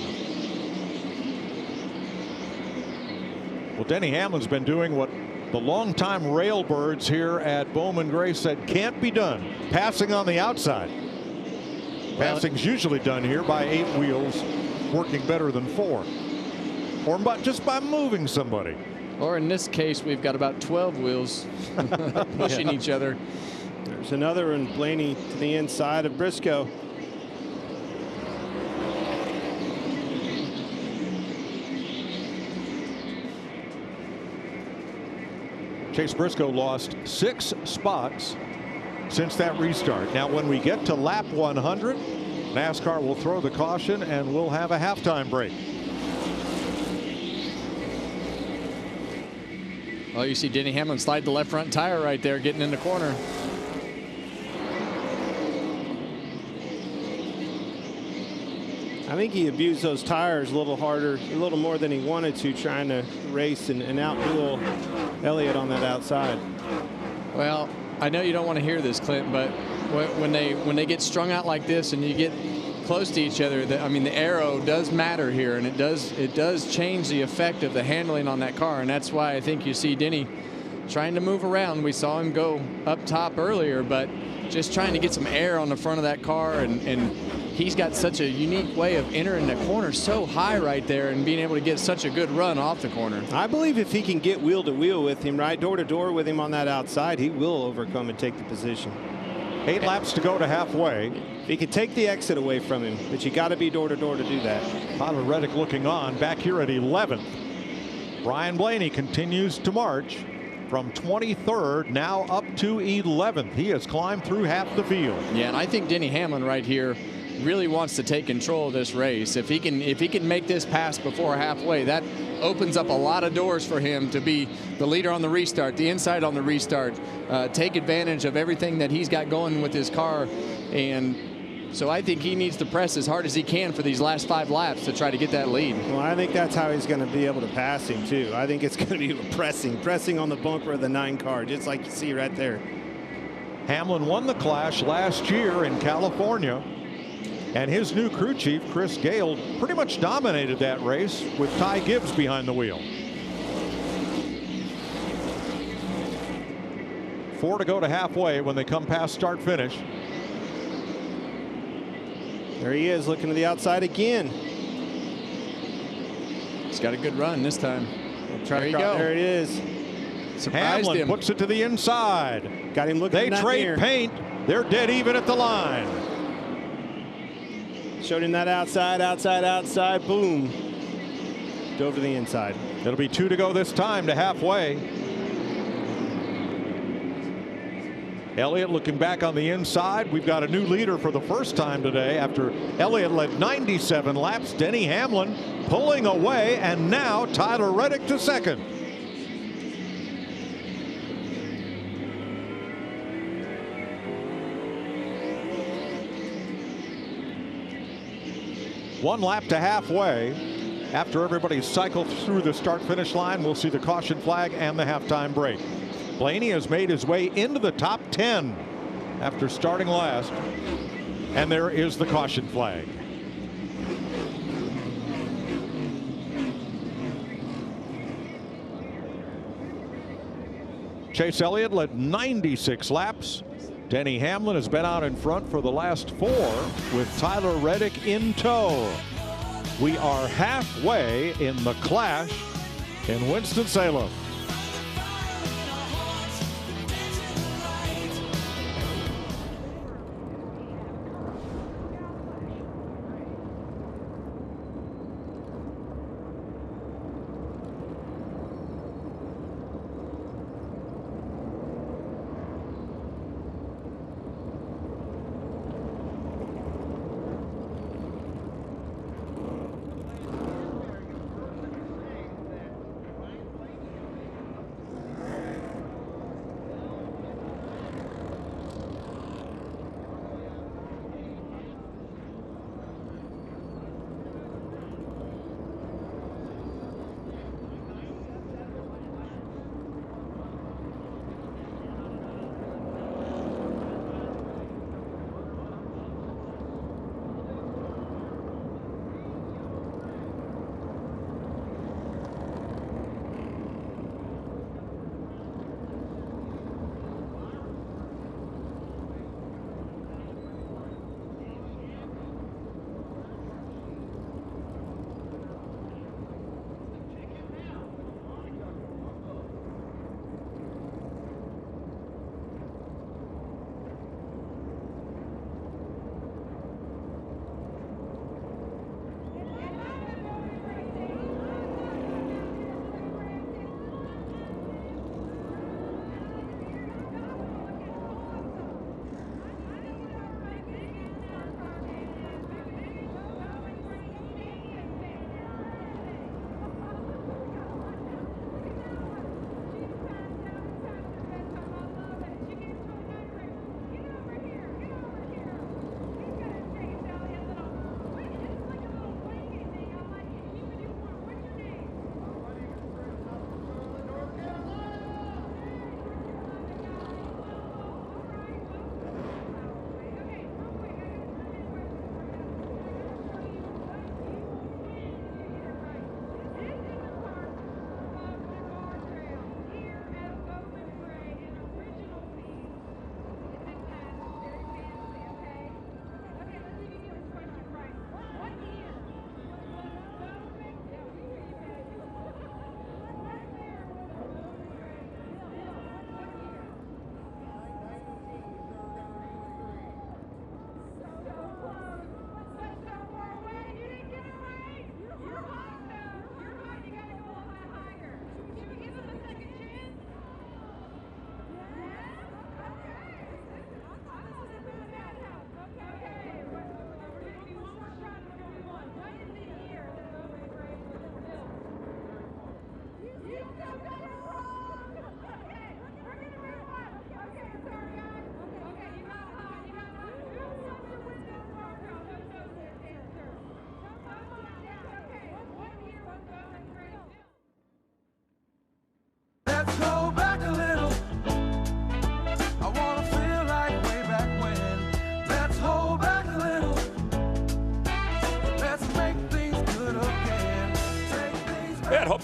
Well, Denny Hamlin's been doing what the longtime railbirds here at Bowman Gray said can't be done. Passing on the outside. Passing's usually done here by 8 wheels, working better than 4. Or just by moving somebody. Or in this case, we've got about 12 wheels pushing each other. There's another one, Blaney to the inside of Briscoe. Chase Briscoe lost 6 spots since that restart. Now, when we get to lap 100, NASCAR will throw the caution and we'll have a halftime break. Well, you see Denny Hamlin slide the left front tire right there, getting in the corner. I think he abused those tires a little harder, a little more than he wanted to, trying to race and outduel Elliott on that outside. Well, I know you don't want to hear this, Clint, but when they get strung out like this and you get close to each other, I mean, the aero does matter here, and it does change the effect of the handling on that car, and that's why I think you see Denny trying to move around. We saw him go up top earlier, but just trying to get some air on the front of that car, and he's got such a unique way of entering the corner so high right there and being able to get such a good run off the corner. I believe if he can get wheel to wheel with him, right, door to door with him on that outside, he will overcome and take the position. 8 laps to go to halfway. He can take the exit away from him, but you got to be door to door to do that. Tyler Reddick looking on back here at 11th. Ryan Blaney continues to march from 23rd now up to 11th. He has climbed through half the field. Yeah, and I think Denny Hamlin right here really wants to take control of this race. If he can make this pass before halfway, that opens up a lot of doors for him to be the leader on the restart, the inside on the restart, take advantage of everything that he's got going with his car. And so I think he needs to press as hard as he can for these last 5 laps to try to get that lead. Well, I think that's how he's going to be able to pass him too. I think it's going to be pressing on the bumper of the 9 car, just like you see right there. Hamlin won the Clash last year in California, and his new crew chief, Chris Gale, pretty much dominated that race with Ty Gibbs behind the wheel. 4 to go to halfway when they come past start finish. There he is, looking to the outside again. He's got a good run this time. There you go. There it is. Surprised Hamlin him. puts it to the inside. Got him looking. They trade paint. They're dead even at the line. Showed him that outside. Boom. Dove to the inside. It'll be 2 to go this time to halfway. Elliott looking back on the inside. We've got a new leader for the first time today after Elliott led 97 laps. Denny Hamlin pulling away, and now Tyler Reddick to second. One lap to halfway. After everybody's cycled through the start-finish line, we'll see the caution flag and the halftime break. Blaney has made his way into the top 10 after starting last, and there is the caution flag. Chase Elliott led 96 laps. Denny Hamlin has been out in front for the last 4 with Tyler Reddick in tow. We are halfway in the Clash in Winston-Salem.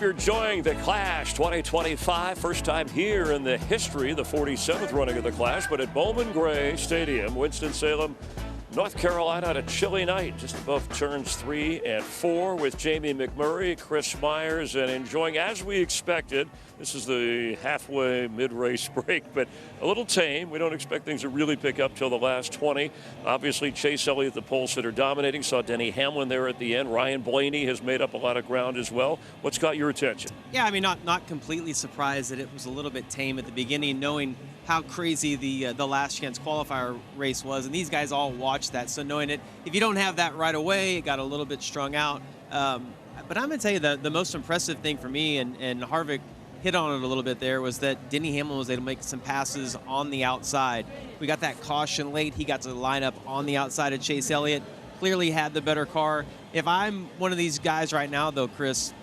you're enjoying the Clash 2025. First time here in the history, the 47th running of the Clash, but at Bowman Gray Stadium, Winston-Salem, North Carolina, on a chilly night, just above turns 3 and 4 with Jamie McMurray, Chris Myers, and enjoying, as we expected. This is the halfway mid-race break, but a little tame. We don't expect things to really pick up till the last 20. Obviously, Chase Elliott, the pole sitter, dominating. Saw Denny Hamlin there at the end. Ryan Blaney has made up a lot of ground as well. What's got your attention? Yeah, I mean, not completely surprised that it was a little bit tame at the beginning, knowing how crazy the last chance qualifier race was, and these guys all watched that, so knowing it, if you don't have that right away, it got a little bit strung out. But I'm going to tell you the most impressive thing for me, and Harvick hit on it a little bit there, was that Denny Hamlin was able to make some passes on the outside. We got that caution late. He got to line up on the outside of Chase Elliott. Clearly had the better car. If I'm one of these guys right now, though, Chris,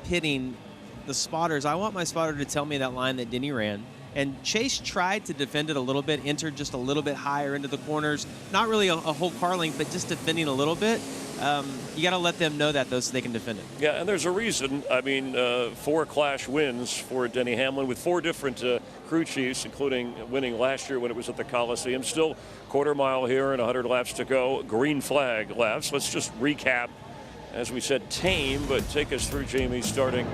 pitting the spotters, I want my spotter to tell me that line that Denny ran. And Chase tried to defend it a little bit, entered just a little bit higher into the corners. Not really a whole car length, but just defending a little bit. You got to let them know that, though, so they can defend it. Yeah, and there's a reason. I mean, 4 Clash wins for Denny Hamlin with 4 different crew chiefs, including winning last year when it was at the Coliseum. Still quarter mile here and 100 laps to go. Green flag laps. Let's just recap. As we said, tame, but take us through, Jamie, starting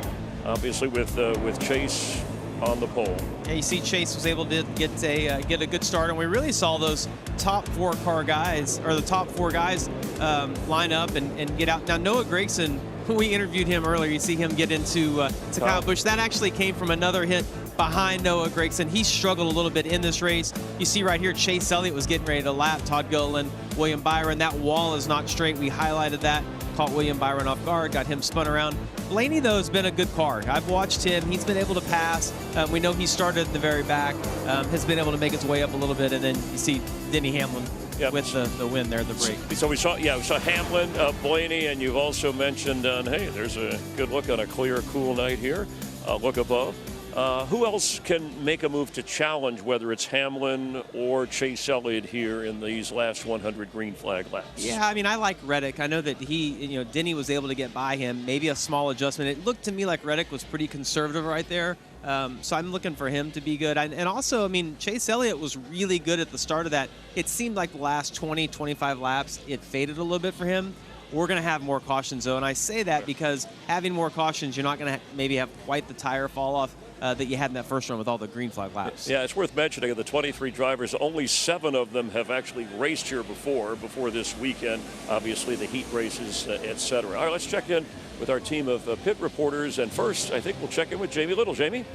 obviously with Chase on the pole. Yeah, you see Chase was able to get a good start, and we really saw those top 4 car guys, or the top 4 guys line up and get out. Now, Noah Gragson, we interviewed him earlier. You see him get into Kyle Busch. That actually came from another hit behind Noah Gragson. He struggled a little bit in this race. You see right here, Chase Elliott was getting ready to lap Todd Gilliland, William Byron. That wall is not straight. We highlighted that. Caught William Byron off guard, got him spun around. Blaney, though, has been a good car. I've watched him. He's been able to pass. We know he started at the very back, has been able to make his way up a little bit, and then you see Denny Hamlin with the win there, the break. So we saw Hamlin, Blaney, and you've also mentioned, hey, there's a good look on a clear, cool night here. Look above. Who else can make a move to challenge, whether it's Hamlin or Chase Elliott here in these last 100 green flag laps? Yeah, I mean, I like Reddick. I know that Denny was able to get by him, maybe a small adjustment. It looked to me like Reddick was pretty conservative right there. So I'm looking for him to be good. And also, I mean, Chase Elliott was really good at the start of that. It seemed like the last 20, 25 laps, it faded a little bit for him. We're going to have more cautions, though. And I say that because having more cautions, you're not going to maybe have quite the tire fall off that you had in that first run with all the green flag laps. Yeah, it's worth mentioning of the 23 drivers, only 7 of them have actually raced here before this weekend. Obviously, the heat races, etc. All right, let's check in with our team of pit reporters. And first, I think we'll check in with Jamie Little. Jamie?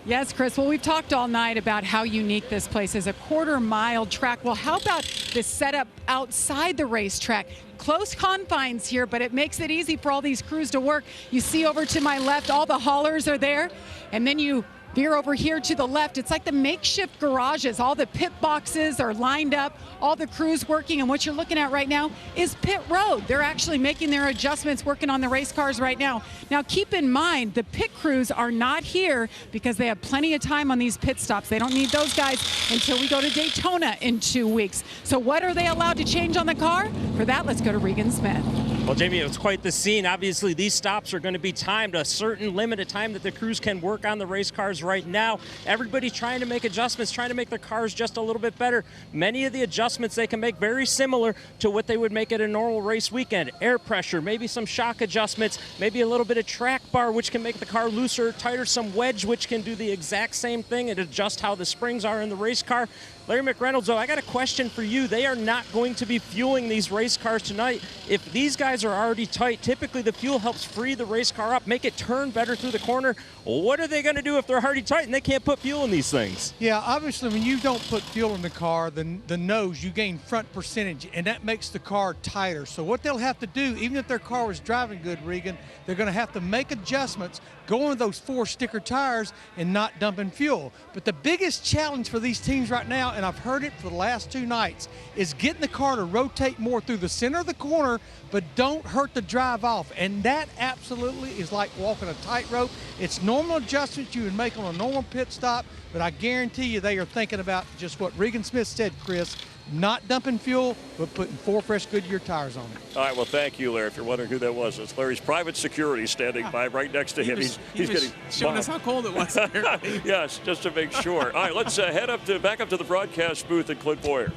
Yes, Chris. Well, we've talked all night about how unique this place is, a quarter-mile track. Well, how about the setup outside the racetrack? Close confines here, but it makes it easy for all these crews to work. You see over to my left, all the haulers are there, and then you veer over here to the left. It's like the makeshift garages. All the pit boxes are lined up, all the crews working, and what you're looking at right now is pit road. They're actually making their adjustments, working on the race cars right now. Now, keep in mind, the pit crews are not here because they have plenty of time on these pit stops. They don't need those guys until we go to Daytona in 2 weeks. So what are they allowed to change on the car? For that, let's go to Regan Smith. Well, Jamie, it was quite the scene. Obviously, these stops are going to be timed, a certain limited time that the crews can work on the race cars right now. Everybody's trying to make adjustments, trying to make their cars just a little bit better. Many of the adjustments they can make very similar to what they would make at a normal race weekend. Air pressure, maybe some shock adjustments, maybe a little bit of track bar, which can make the car looser, tighter, some wedge, which can do the exact same thing and adjust how the springs are in the race car. Larry McReynolds, though, I got a question for you. They are not going to be fueling these race cars tonight. If these guys are already tight, typically the fuel helps free the race car up, make it turn better through the corner. What are they going to do if they're already tight and they can't put fuel in these things? Yeah, obviously when you don't put fuel in the car, then the nose, you gain front percentage, and that makes the car tighter. So what they'll have to do, even if their car was driving good, Regan, they're going to have to make adjustments, go on those 4-sticker tires and not dumping fuel. But the biggest challenge for these teams right now, and I've heard it for the last 2 nights, is getting the car to rotate more through the center of the corner, but don't hurt the drive off. And that absolutely is like walking a tightrope. It's normal adjustments you would make on a normal pit stop, but I guarantee you they are thinking about just what Regan Smith said, Chris, not dumping fuel, but putting 4 fresh Goodyear tires on it. All right, well, thank you, Larry. If you're wondering who that was, it's Larry's private security standing by right next to him. He's getting showing us how cold it was here. Yes, just to make sure. All right, let's head back up to the broadcast booth at Clint Boyer.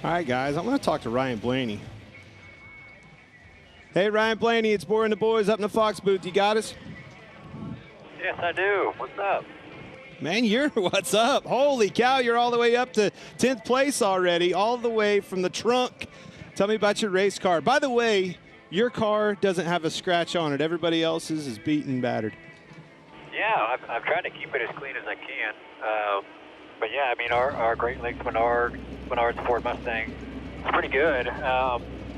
All right, guys, I want to talk to Ryan Blaney. Hey, Ryan Blaney, it's Boyer and the boys up in the Fox booth. You got us? Yes, I do. What's up? Man, what's up? Holy cow, you're all the way up to 10th place already, all the way from the trunk. Tell me about your race car. By the way, your car doesn't have a scratch on it. Everybody else's is beaten, battered. Yeah, I've tried to keep it as clean as I can. But yeah, I mean, our Great Lakes Menards Ford Mustang is pretty good.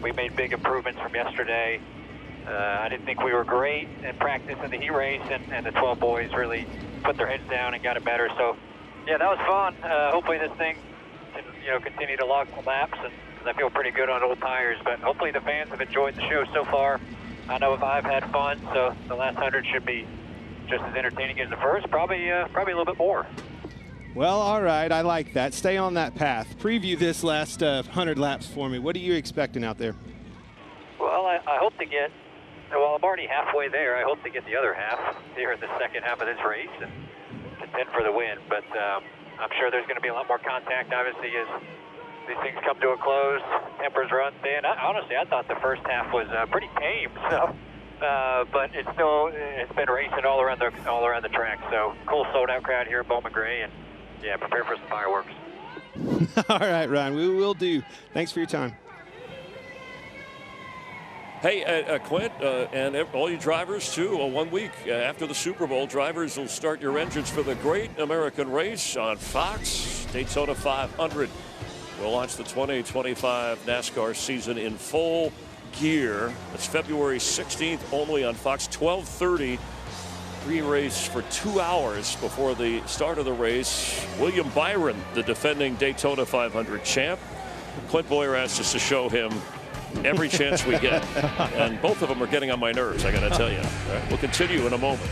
We made big improvements from yesterday. I didn't think we were great in practice in the heat race, and the 12 boys really put their heads down and got it better. So, yeah, that was fun. Hopefully this thing can, continue to log laps, and I feel pretty good on old tires. But hopefully the fans have enjoyed the show so far. I know if I've had fun, so the last 100 should be just as entertaining as the first, probably a little bit more. Well, all right, I like that. Stay on that path. Preview this last 100 laps for me. What are you expecting out there? Well, I hope to get, well, I'm already halfway there. I hope to get the other half here in the second half of this race and contend for the win. But I'm sure there's going to be a lot more contact, obviously, as these things come to a close, tempers run thin. Honestly, I thought the first half was pretty tame. So, but it's been racing all around the track. So cool sold-out crowd here at Bowman Gray, and yeah, prepare for some fireworks. All right, Ryan, we will do. Thanks for your time. Hey, Clint, and all you drivers, too, 1 week after the Super Bowl, drivers will start your engines for the Great American Race on Fox. Daytona 500 will launch the 2025 NASCAR season in full gear. It's February 16th only on Fox, 12:30. Pre-race for 2 hours before the start of the race. William Byron, the defending Daytona 500 champ. Clint Boyer asked us to show him every chance we get. And both of them are getting on my nerves, I got to tell you. All right, we'll continue in a moment.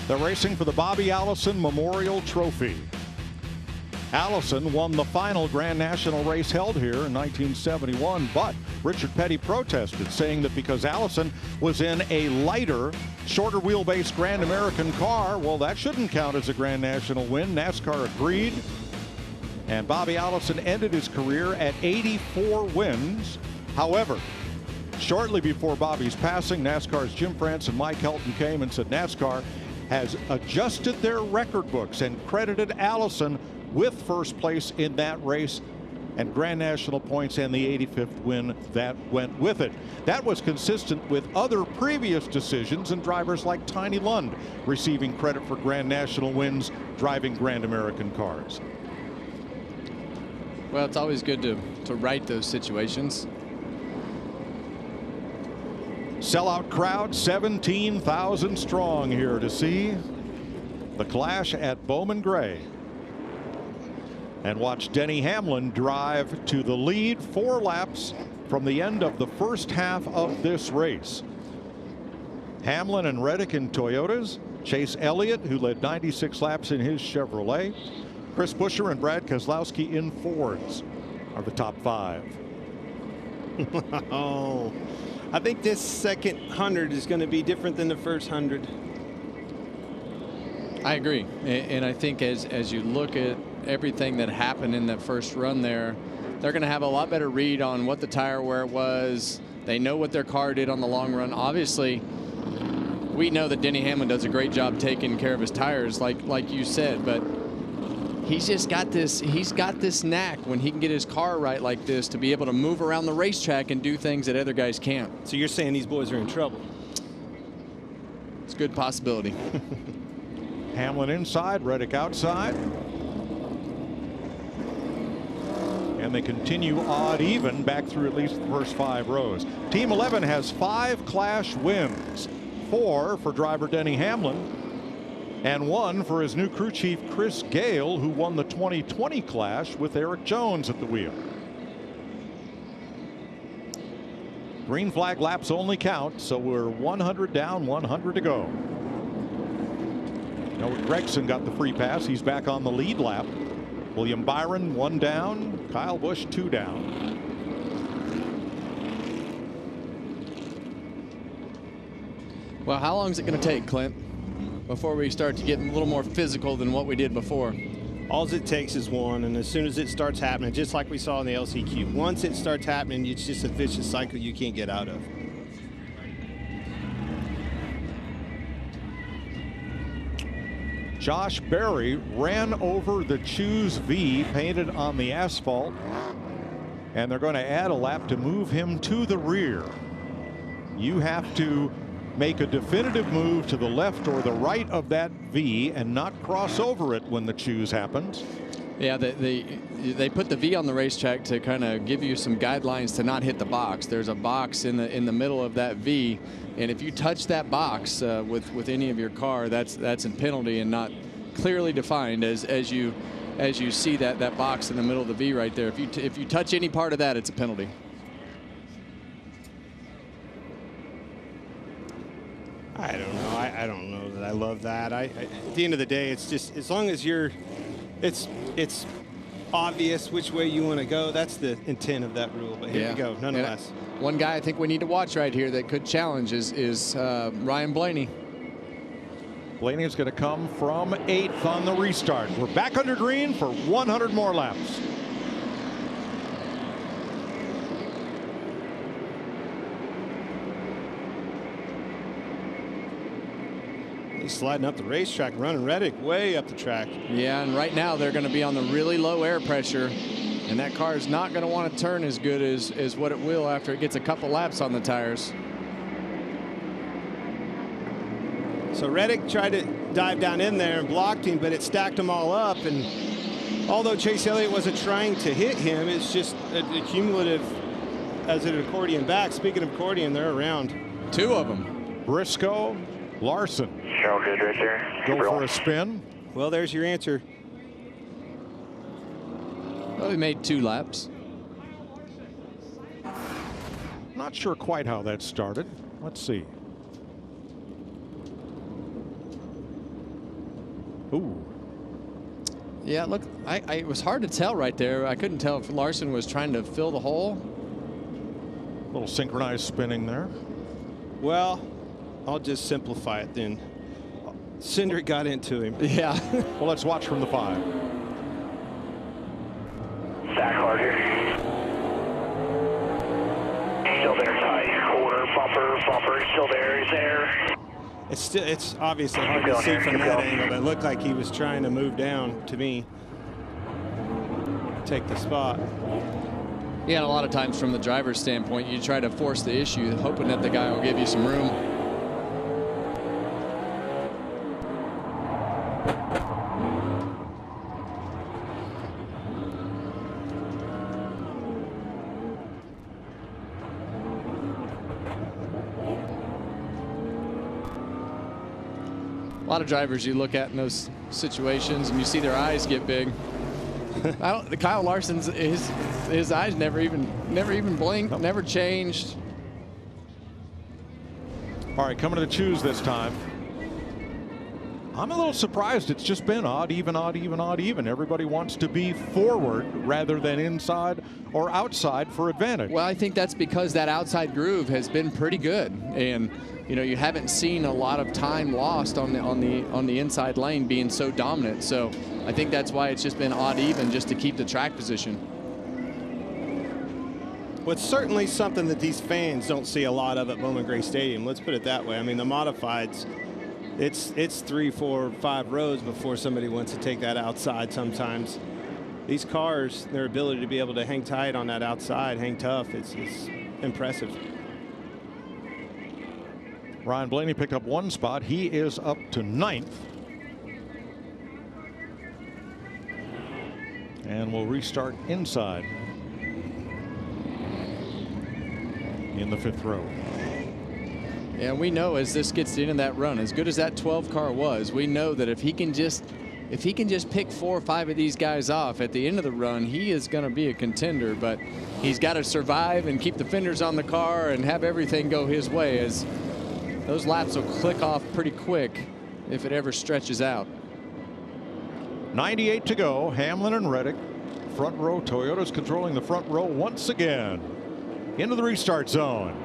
They're racing for the Bobby Allison Memorial Trophy. Allison won the final Grand National race held here in 1971, but Richard Petty protested, saying that because Allison was in a lighter, shorter wheelbase Grand American car, well, that shouldn't count as a Grand National win. NASCAR agreed, and Bobby Allison ended his career at 84 wins. However, shortly before Bobby's passing, NASCAR's Jim France and Mike Helton came and said NASCAR has adjusted their record books and credited Allison with first place in that race and Grand National points and the 85th win that went with it. That was consistent with other previous decisions and drivers like Tiny Lund receiving credit for Grand National wins driving Grand American cars. Well, it's always good to right those situations. Sellout crowd, 17,000 strong here to see the clash at Bowman Gray. And watch Denny Hamlin drive to the lead 4 laps from the end of the first half of this race. Hamlin and Reddick in Toyotas. Chase Elliott, who led 96 laps in his Chevrolet. Chris Buescher and Brad Keselowski in Fords are the top 5. Oh, I think this second 100 is going to be different than the first 100. I agree, and I think as you look at everything that happened in that first run there, they're going to have a lot better read on what the tire wear was. They know what their car did on the long run. Obviously, we know that Denny Hamlin does a great job taking care of his tires, like you said, but he's just got this. He's got this knack when he can get his car right like this to be able to move around the racetrack and do things that other guys can't. So you're saying these boys are in trouble? It's a good possibility. Hamlin inside, Reddick outside. And they continue odd even back through at least the first 5 rows. Team 11 has 5 Clash wins. 4 for driver Denny Hamlin and 1 for his new crew chief Chris Gale, who won the 2020 Clash with Eric Jones at the wheel. Green flag laps only count, so we're 100 down, 100 to go. Noah Gragson got the free pass. He's back on the lead lap. William Byron 1 down. Kyle Busch 2 down. Well, how long is it going to take, Clint, before we start to get a little more physical than what we did before? All it takes is one, and as soon as it starts happening, just like we saw in the LCQ, once it starts happening, it's just a vicious cycle you can't get out of. Josh Berry ran over the Choose V painted on the asphalt, and they're going to add a lap to move him to the rear. You have to make a definitive move to the left or the right of that V and not cross over it when the Choose happens. Yeah, they put the V on the racetrack to kind of give you some guidelines to not hit the box. There's a box in the middle of that V, and if you touch that box with any of your car, that's a penalty and not clearly defined as you see that box in the middle of the V right there. If you touch any part of that, it's a penalty. I don't know. I don't know that I love that. At the end of the day, it's just as long as it's obvious which way you want to go. That's the intent of that rule. But here we go, nonetheless. One guy I think we need to watch right here that could challenge is Ryan Blaney. Blaney is going to come from 8th on the restart. We're back under green for 100 more laps. He's sliding up the racetrack, running Reddick way up the track. Yeah, and right now they're going to be on the really low air pressure, and that car is not going to want to turn as good as what it will after it gets a couple laps on the tires. So Reddick tried to dive down in there and blocked him, but it stacked them all up. And although Chase Elliott wasn't trying to hit him, it's just a cumulative as an accordion back. Speaking of accordion, they're around. 2 of them. Briscoe, Larson. All good right there. Go for a spin. Well, there's your answer. Well, he made 2 laps. not sure quite how that started. Let's see. Ooh. Yeah, look, it was hard to tell right there. I couldn't tell if Larson was trying to fill the hole. A little synchronized spinning there. Well, I'll just simplify it then. Cindric got into him. Yeah. Well, let's watch from the 5. Back hard here. Still there, tight. Quarter, bumper, still there, he's there. It's obviously hard to see from that angle, but it looked like he was trying to move down to me. Take the spot. Yeah, and a lot of times from the driver's standpoint, you try to force the issue, hoping that the guy will give you some room. A lot of drivers you look at in those situations and you see their eyes get big. Kyle Larson's his eyes never even blinked, never changed. All right, coming to the choose this time. I'm a little surprised. It's just been odd, even, odd, even, odd, even. Everybody wants to be forward rather than inside or outside for advantage. Well, I think that's because that outside groove has been pretty good, and you know, you haven't seen a lot of time lost on the inside lane being so dominant. So I think that's why it's just been odd even, just to keep the track position. Well, it's certainly something that these fans don't see a lot of at Bowman Gray Stadium. Let's put it that way. I mean, the modifieds, it's 3, 4, 5 rows before somebody wants to take that outside sometimes. These cars, their ability to be able to hang tight on that outside, hang tough, it's impressive. Ryan Blaney picked up 1 spot. He is up to 9th. And we'll restart inside in the 5th row. And we know as this gets into that run, as good as that 12 car was, we know that if he can just pick 4 or 5 of these guys off at the end of the run, he is going to be a contender. But he's got to survive and keep the fenders on the car and have everything go his way, as those laps will click off pretty quick if it ever stretches out. 98 to go. Hamlin and Reddick. Front row. Toyota's controlling the front row once again. Into the restart zone.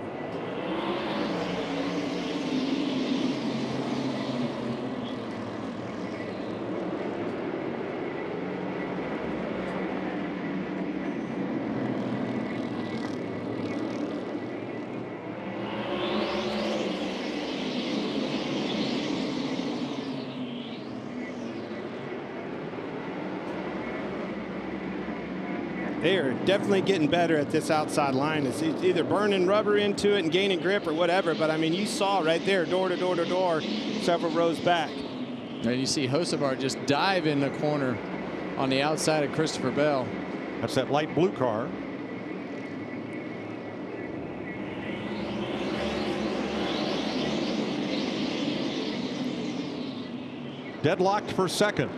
They are definitely getting better at this outside line. It's either burning rubber into it and gaining grip or whatever. But I mean, you saw right there, door to door to door, several rows back. And you see Hocevar just dive in the corner on the outside of Christopher Bell. That's that light blue car. Deadlocked for second.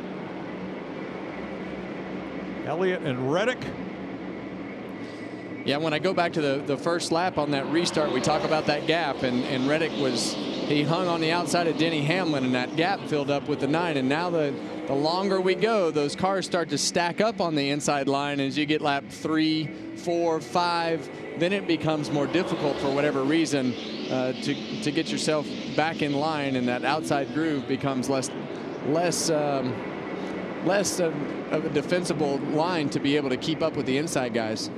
Elliott and Reddick. Yeah, when I go back to the first lap on that restart, we talk about that gap, and Reddick he hung on the outside of Denny Hamlin, and that gap filled up with the 9. And now the longer we go, those cars start to stack up on the inside line as you get lap 3, 4, 5. Then it becomes more difficult for whatever reason to get yourself back in line, and that outside groove becomes less of a defensible line to be able to keep up with the inside guys.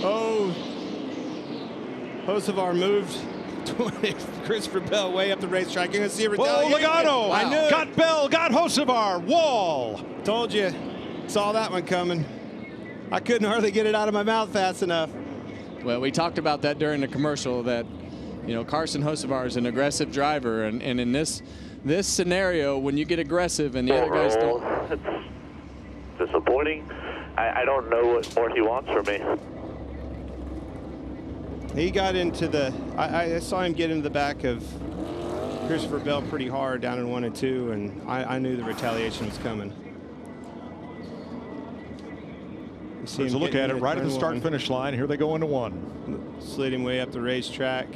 Oh, Hocevar moved Christopher Bell way up the racetrack. You're going to see a retaliation. Whoa, Logano! Wow. I knew it. Got Bell, got Hocevar, wall. Told you. Saw that one coming. I couldn't hardly get it out of my mouth fast enough. Well, we talked about that during the commercial, that Carson Hocevar is an aggressive driver, and in this scenario, when you get aggressive and the other guys don't. It's disappointing. I don't know what more he wants from me. He got into I saw him get into the back of Christopher Bell pretty hard down in 1 and 2, and I knew the retaliation was coming. There's a look at it right at the start-finish line. Here they go into one. Slid him way up the racetrack.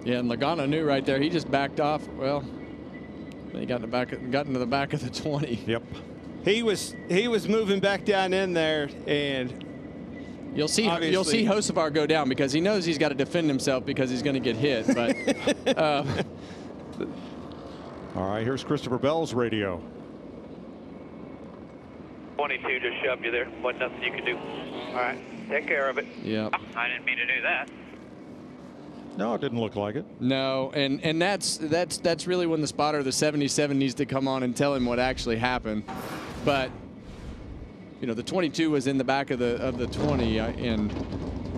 Yeah, and Logano knew right there. He just backed off. Well, he got into the back of the 20. Yep. He was moving back down in there, and you'll see Hocevar go down because he knows he's got to defend himself because he's going to get hit. But all right, here's Christopher Bell's radio. 22 just shoved you there. Wasn't nothing you could do. All right, take care of it. Yeah. I didn't mean to do that. No, it didn't look like it. No, and that's really when the spotter of the 77 needs to come on and tell him what actually happened. But you know, the 22 was in the back of the 20, and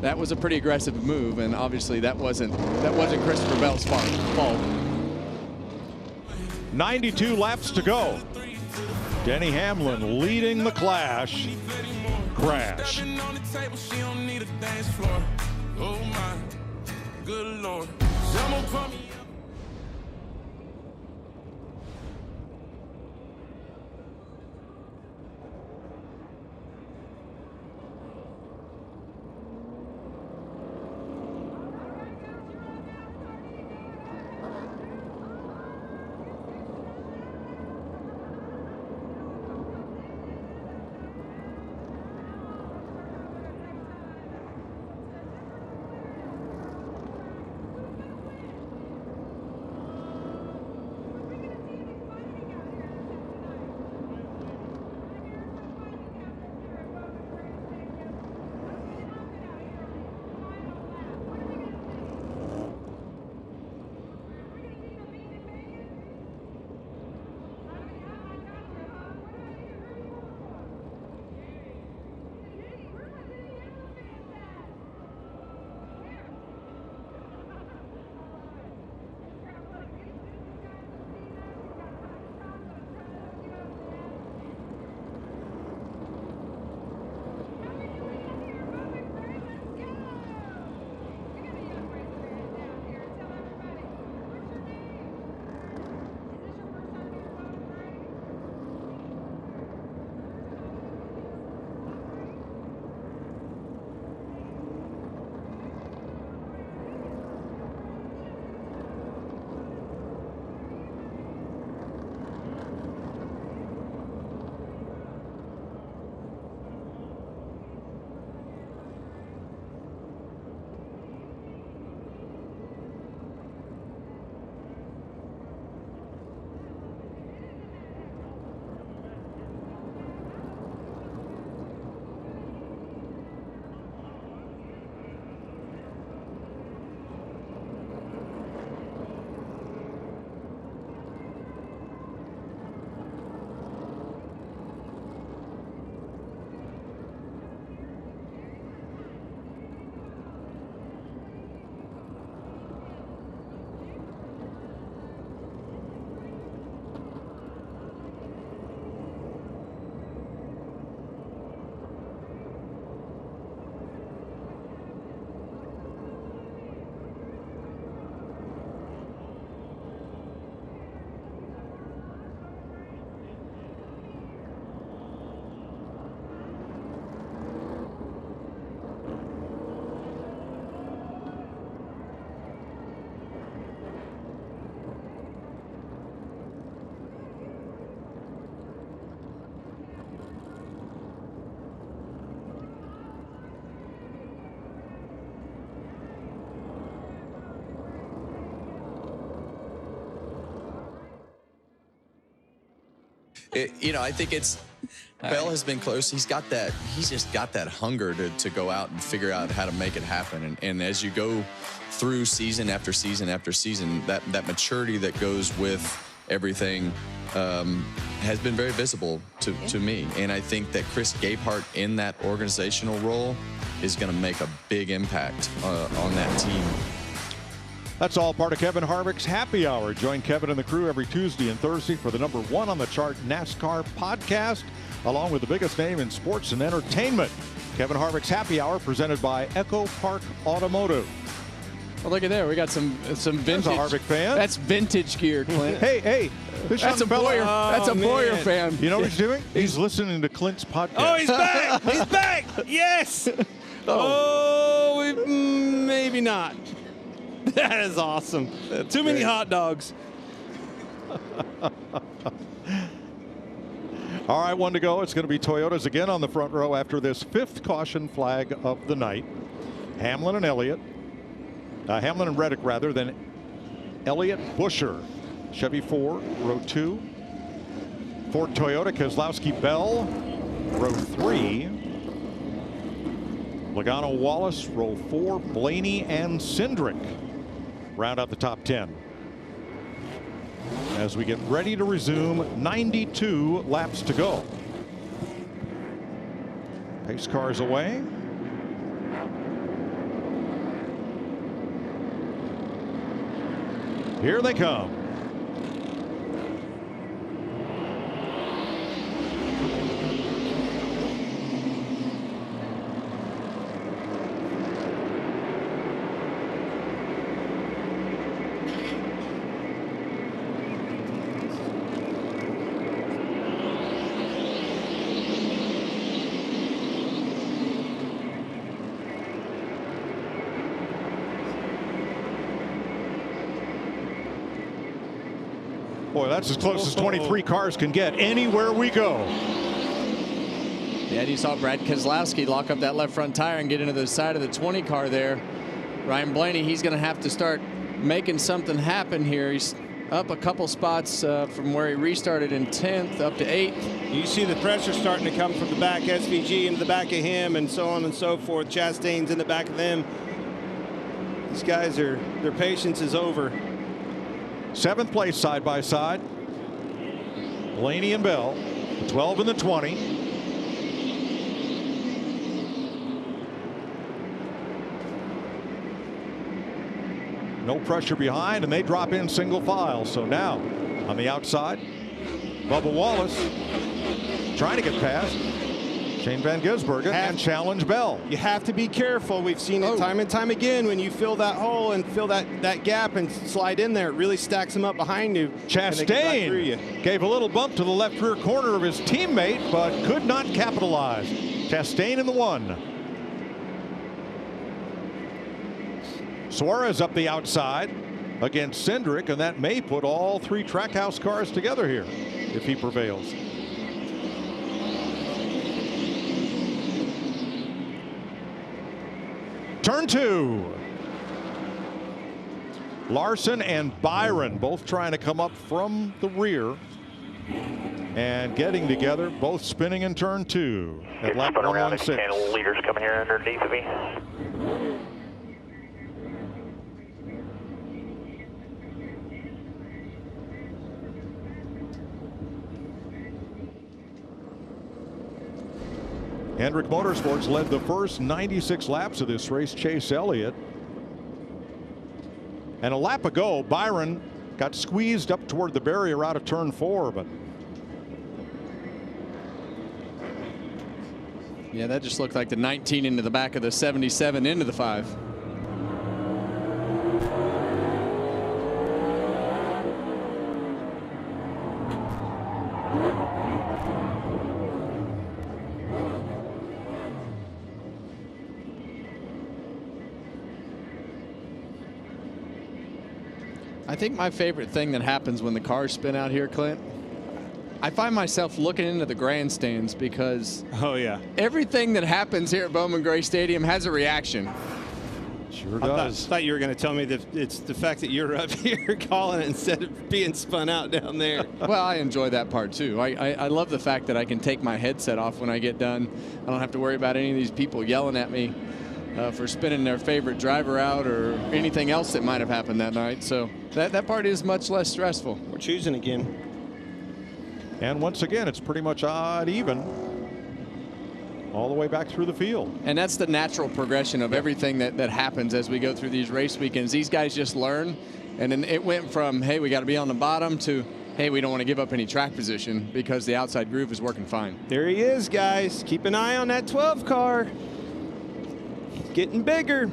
that was a pretty aggressive move. And obviously, that wasn't Christopher Bell's fault. 92 laps to go. Denny Hamlin leading the clash. Crash. Good Lord. I think it's Bell has been close. He's just got that hunger to go out and figure out how to make it happen. And as you go through season after season after season, that maturity that goes with everything has been very visible to me. And I think that Chris Gabehart in that organizational role is going to make a big impact on that team. That's all part of Kevin Harvick's Happy Hour. Join Kevin and the crew every Tuesday and Thursday for the #1 on the chart NASCAR podcast, along with the biggest name in sports and entertainment. Kevin Harvick's Happy Hour presented by Echo Park Automotive. Well, look at there. We got some vintage. There's a Harvick fan. That's vintage gear, Clint. Hey. That's a Boyer. That's a Boyer fan. You know what he's doing? He's listening to Clint's podcast. Oh, he's back! He's back! Yes! Maybe not. That is awesome. That's Too many great. hot dogs. All right, 1 to go. It's going to be Toyotas again on the front row after this 5th caution flag of the night. Hamlin and Elliott. Hamlin and Reddick, rather, than Elliott, Busher. Chevy 4, row 2. Ford Toyota, Keselowski, Bell, row 3. Logano, Wallace, row 4. Blaney and Cindric round out the top 10. As we get ready to resume, 92 laps to go. Pace cars away. Here they come. Boy, that's as close as 23 cars can get anywhere we go. Yeah, and you saw Brad Keselowski lock up that left front tire and get into the side of the 20 car there. Ryan Blaney, he's going to have to start making something happen here. He's up a couple spots from where he restarted in 10th up to 8th. You see the pressure starting to come from the back, SVG into the back of him, and so on and so forth. Chastain's in the back of them. These guys their patience is over. 7th place side by side. Blaney and Bell, the 12 and the 20. No pressure behind, and they drop in single file. So now on the outside, Bubba Wallace trying to get past Shane Van Gisbergen and challenge Bell. You have to be careful. We've seen it time and time again. When you fill that hole and fill that gap and slide in there, it really stacks them up behind you. Chastain gave a little bump to the left rear corner of his teammate, but could not capitalize. Chastain in the 1. Suarez up the outside against Cindric, and that may put all 3 Trackhouse cars together here if he prevails. Turn 2. Larson and Byron both trying to come up from the rear and getting together, both spinning in turn 2 at lap 116. Leaders coming here underneath of me. Hendrick Motorsports led the first 96 laps of this race. Chase Elliott. And a lap ago, Byron got squeezed up toward the barrier out of turn 4, but yeah, that just looked like the 19 into the back of the 77 into the 5. I think my favorite thing that happens when the cars spin out here, Clint, I find myself looking into the grandstands because everything that happens here at Bowman Gray Stadium has a reaction. Sure does. I thought you were going to tell me that it's the fact that you're up here calling it instead of being spun out down there. Well, I enjoy that part too. I love the fact that I can take my headset off when I get done. I don't have to worry about any of these people yelling at me for spinning their favorite driver out or anything else that might have happened that night. So that part is much less stressful. We're choosing again. And once again, it's pretty much odd even all the way back through the field. And that's the natural progression of everything that happens as we go through these race weekends. These guys just learn. And then it went from, hey, we got to be on the bottom to, hey, we don't want to give up any track position because the outside groove is working fine. There he is, guys. Keep an eye on that 12 car. Getting bigger.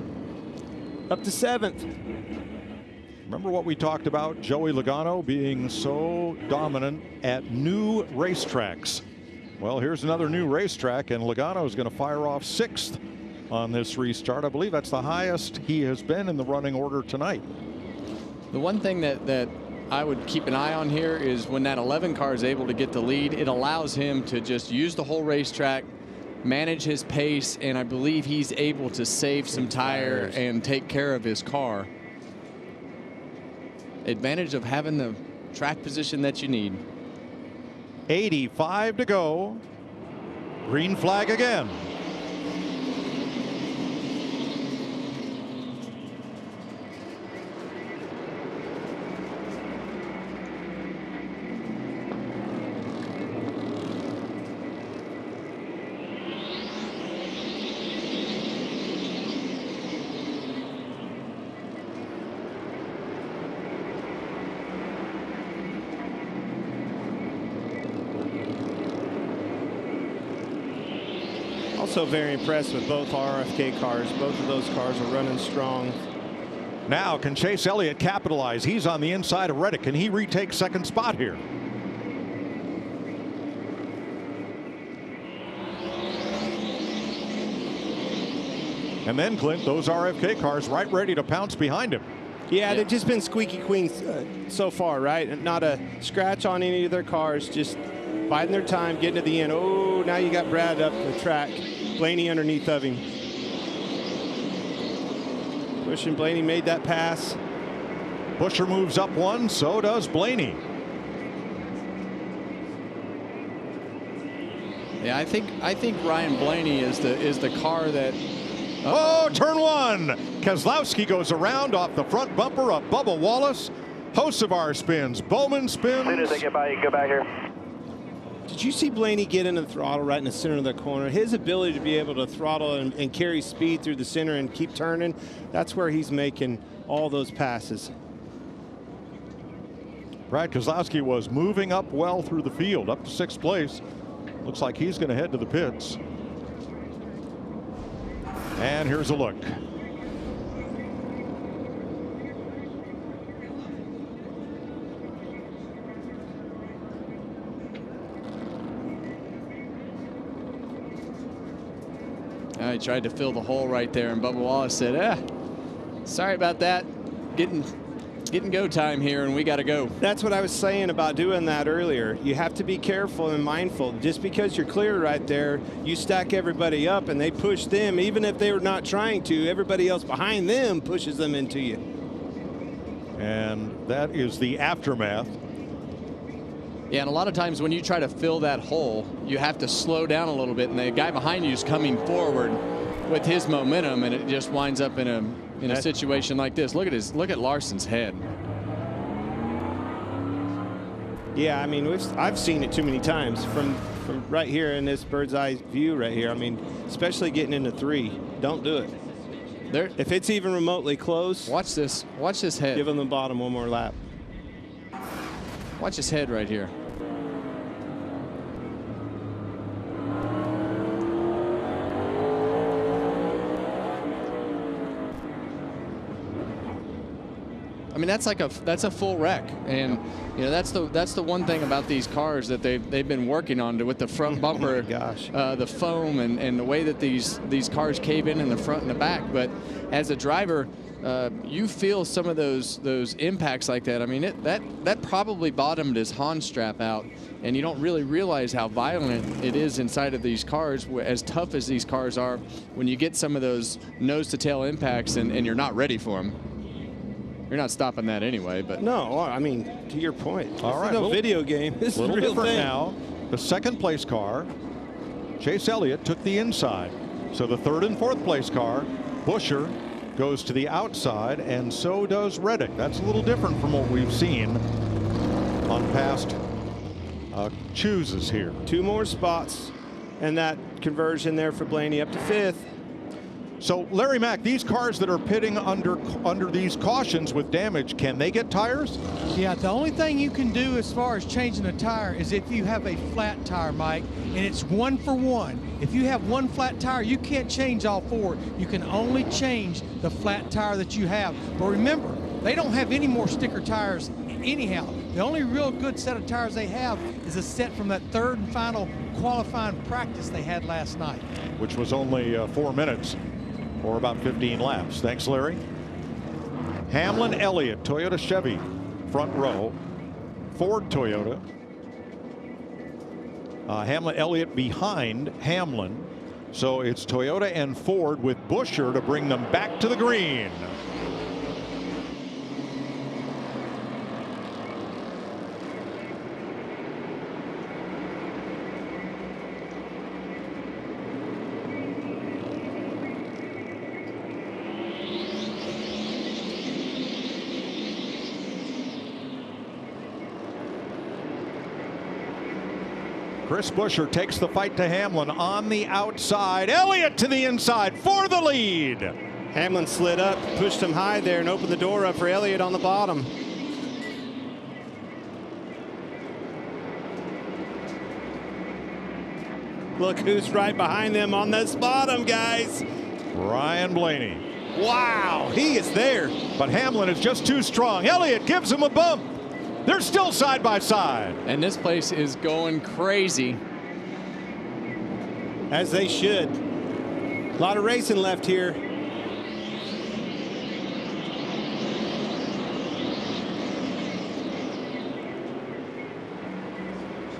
up to 7th. Remember what we talked about, Joey Logano being so dominant at new racetracks. Well, here's another new racetrack, and Logano is going to fire off 6th on this restart. I believe that's the highest he has been in the running order tonight. The one thing that I would keep an eye on here is when that 11 car is able to get the lead, it allows him to just use the whole racetrack, manage his pace, and I believe he's able to save some tire and take care of his car. Advantage of having the track position that you need. 85 to go. Green flag again. Also very impressed with both RFK cars. Both of those cars are running strong. Now, can Chase Elliott capitalize? He's on the inside of Reddick. Can he retake 2nd spot here? And then, Clint, those RFK cars right ready to pounce behind him. Yeah, they've just been squeaky clean so far, right? Not a scratch on any of their cars, just biding their time, getting to the end. Oh, now you got Brad up the track. Blaney underneath of him. Bush and Blaney made that pass. Busher moves up 1, so does Blaney. Yeah, I think Ryan Blaney is the car that. Oh, turn 1. Keselowski goes around off the front bumper of Bubba Wallace. Hocevar spins. Bowman spins. As soon as they get by, you can go back here. Did you see Blaney get in the throttle right in the center of the corner? His ability to be able to throttle and carry speed through the center and keep turning, that's where he's making all those passes. Brad Keselowski was moving up well through the field, up to 6th place. Looks like he's going to head to the pits. And here's a look. He tried to fill the hole right there, and Bubba Wallace said, sorry about that. Getting go time here, and we got to go. That's what I was saying about doing that earlier. You have to be careful and mindful. Just because you're clear right there, you stack everybody up, and they push them. Even if they were not trying to, everybody else behind them pushes them into you. And that is the aftermath. Yeah, and a lot of times when you try to fill that hole, you have to slow down a little bit, and the guy behind you is coming forward with his momentum, and it just winds up in a situation like this. Look at Larson's head. Yeah, I mean, I've seen it too many times from right here in this bird's eye view right here. I mean, especially getting into 3. Don't do it. If it's even remotely close. Watch this head. Give him the bottom one more lap. Watch his head right here. I mean, that's a full wreck, and you know that's the one thing about these cars that they've been working on with the front bumper, the foam, and the way that these cars cave in the front and the back. But as a driver, you feel some of those impacts like that. I mean, that probably bottomed his Hans strap out, and you don't really realize how violent it is inside of these cars. As tough as these cars are, when you get some of those nose-to-tail impacts and you're not ready for them. You're not stopping that anyway, but no. I mean, to your point. All right, no video game. This is a little real different thing. now. The 2nd place car, Chase Elliott, took the inside. So the 3rd and 4th place car, Busher, goes to the outside, and so does Reddick. That's a little different from what we've seen on past chooses here. 2 more spots, and that conversion there for Blaney up to 5th. So, Larry Mack, these cars that are pitting under these cautions with damage, can they get tires? Yeah, the only thing you can do as far as changing a tire is if you have a flat tire, Mike, and it's 1 for 1. If you have one flat tire, you can't change all 4. You can only change the flat tire that you have. But remember, they don't have any more sticker tires anyhow. The only real good set of tires they have is a set from that 3rd and final qualifying practice they had last night. Which was only 4 minutes. Or about 15 laps. Thanks, Larry. Hamlin, Elliott, Toyota, Chevy, front row. Ford, Toyota. Hamlin, Elliott behind Hamlin. So it's Toyota and Ford with Buescher to bring them back to the green. Chris Buescher takes the fight to Hamlin on the outside. Elliott to the inside for the lead. Hamlin slid up, pushed him high there, and opened the door up for Elliott on the bottom. Look who's right behind them on this bottom, guys. Ryan Blaney. Wow, he is there. But Hamlin is just too strong. Elliott gives him a bump. They're still side by side. And this place is going crazy. As they should. A lot of racing left here.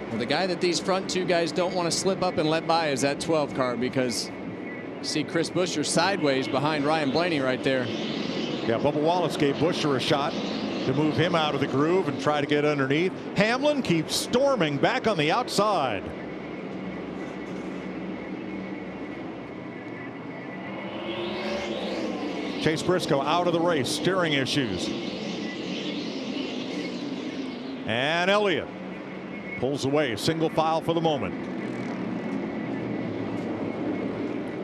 Well, the guy that these front 2 guys don't want to slip up and let by is that 12 car, because you see Chris Buescher sideways behind Ryan Blaney right there. Yeah, Bubba Wallace gave Buescher a shot to move him out of the groove and try to get underneath. Hamlin keeps storming back on the outside. Chase Briscoe out of the race, steering issues. And Elliott pulls away, single file for the moment.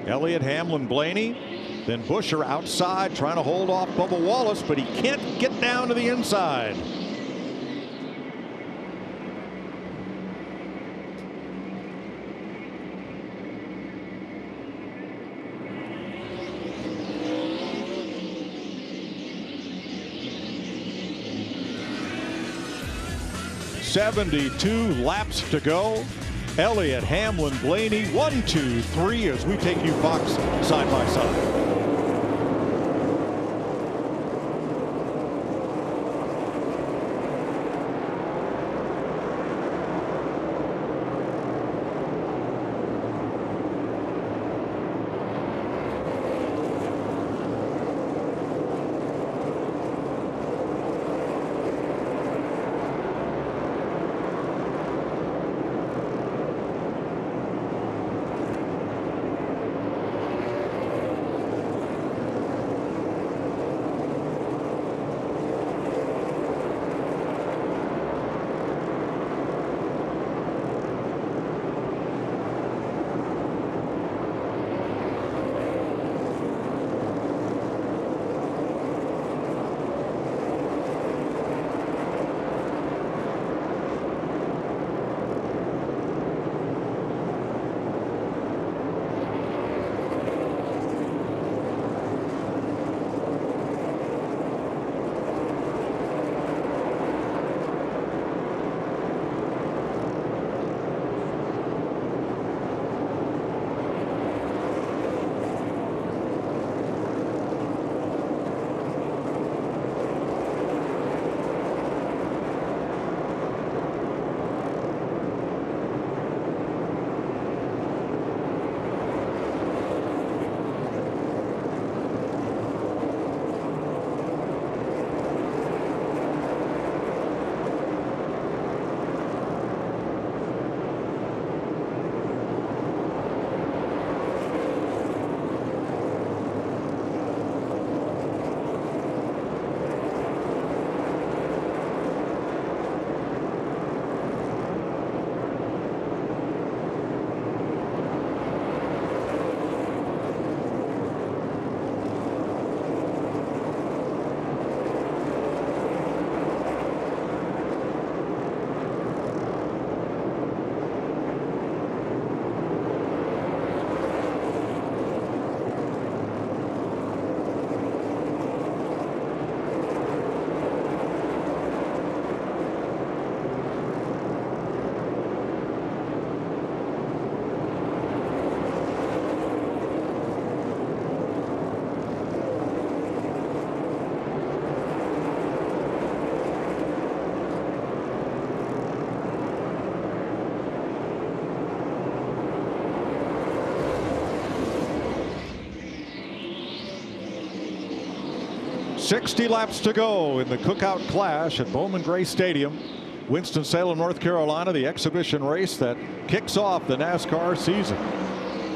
Elliott, Hamlin, Blaney. Then Buescher outside trying to hold off Bubba Wallace, but he can't get down to the inside. .72 laps to go. Elliott, Hamlin, Blaney, 1, 2, 3 as we take you Fox side by side. 60 laps to go in the Cookout Clash at Bowman Gray Stadium, Winston-Salem, North Carolina, the exhibition race that kicks off the NASCAR season.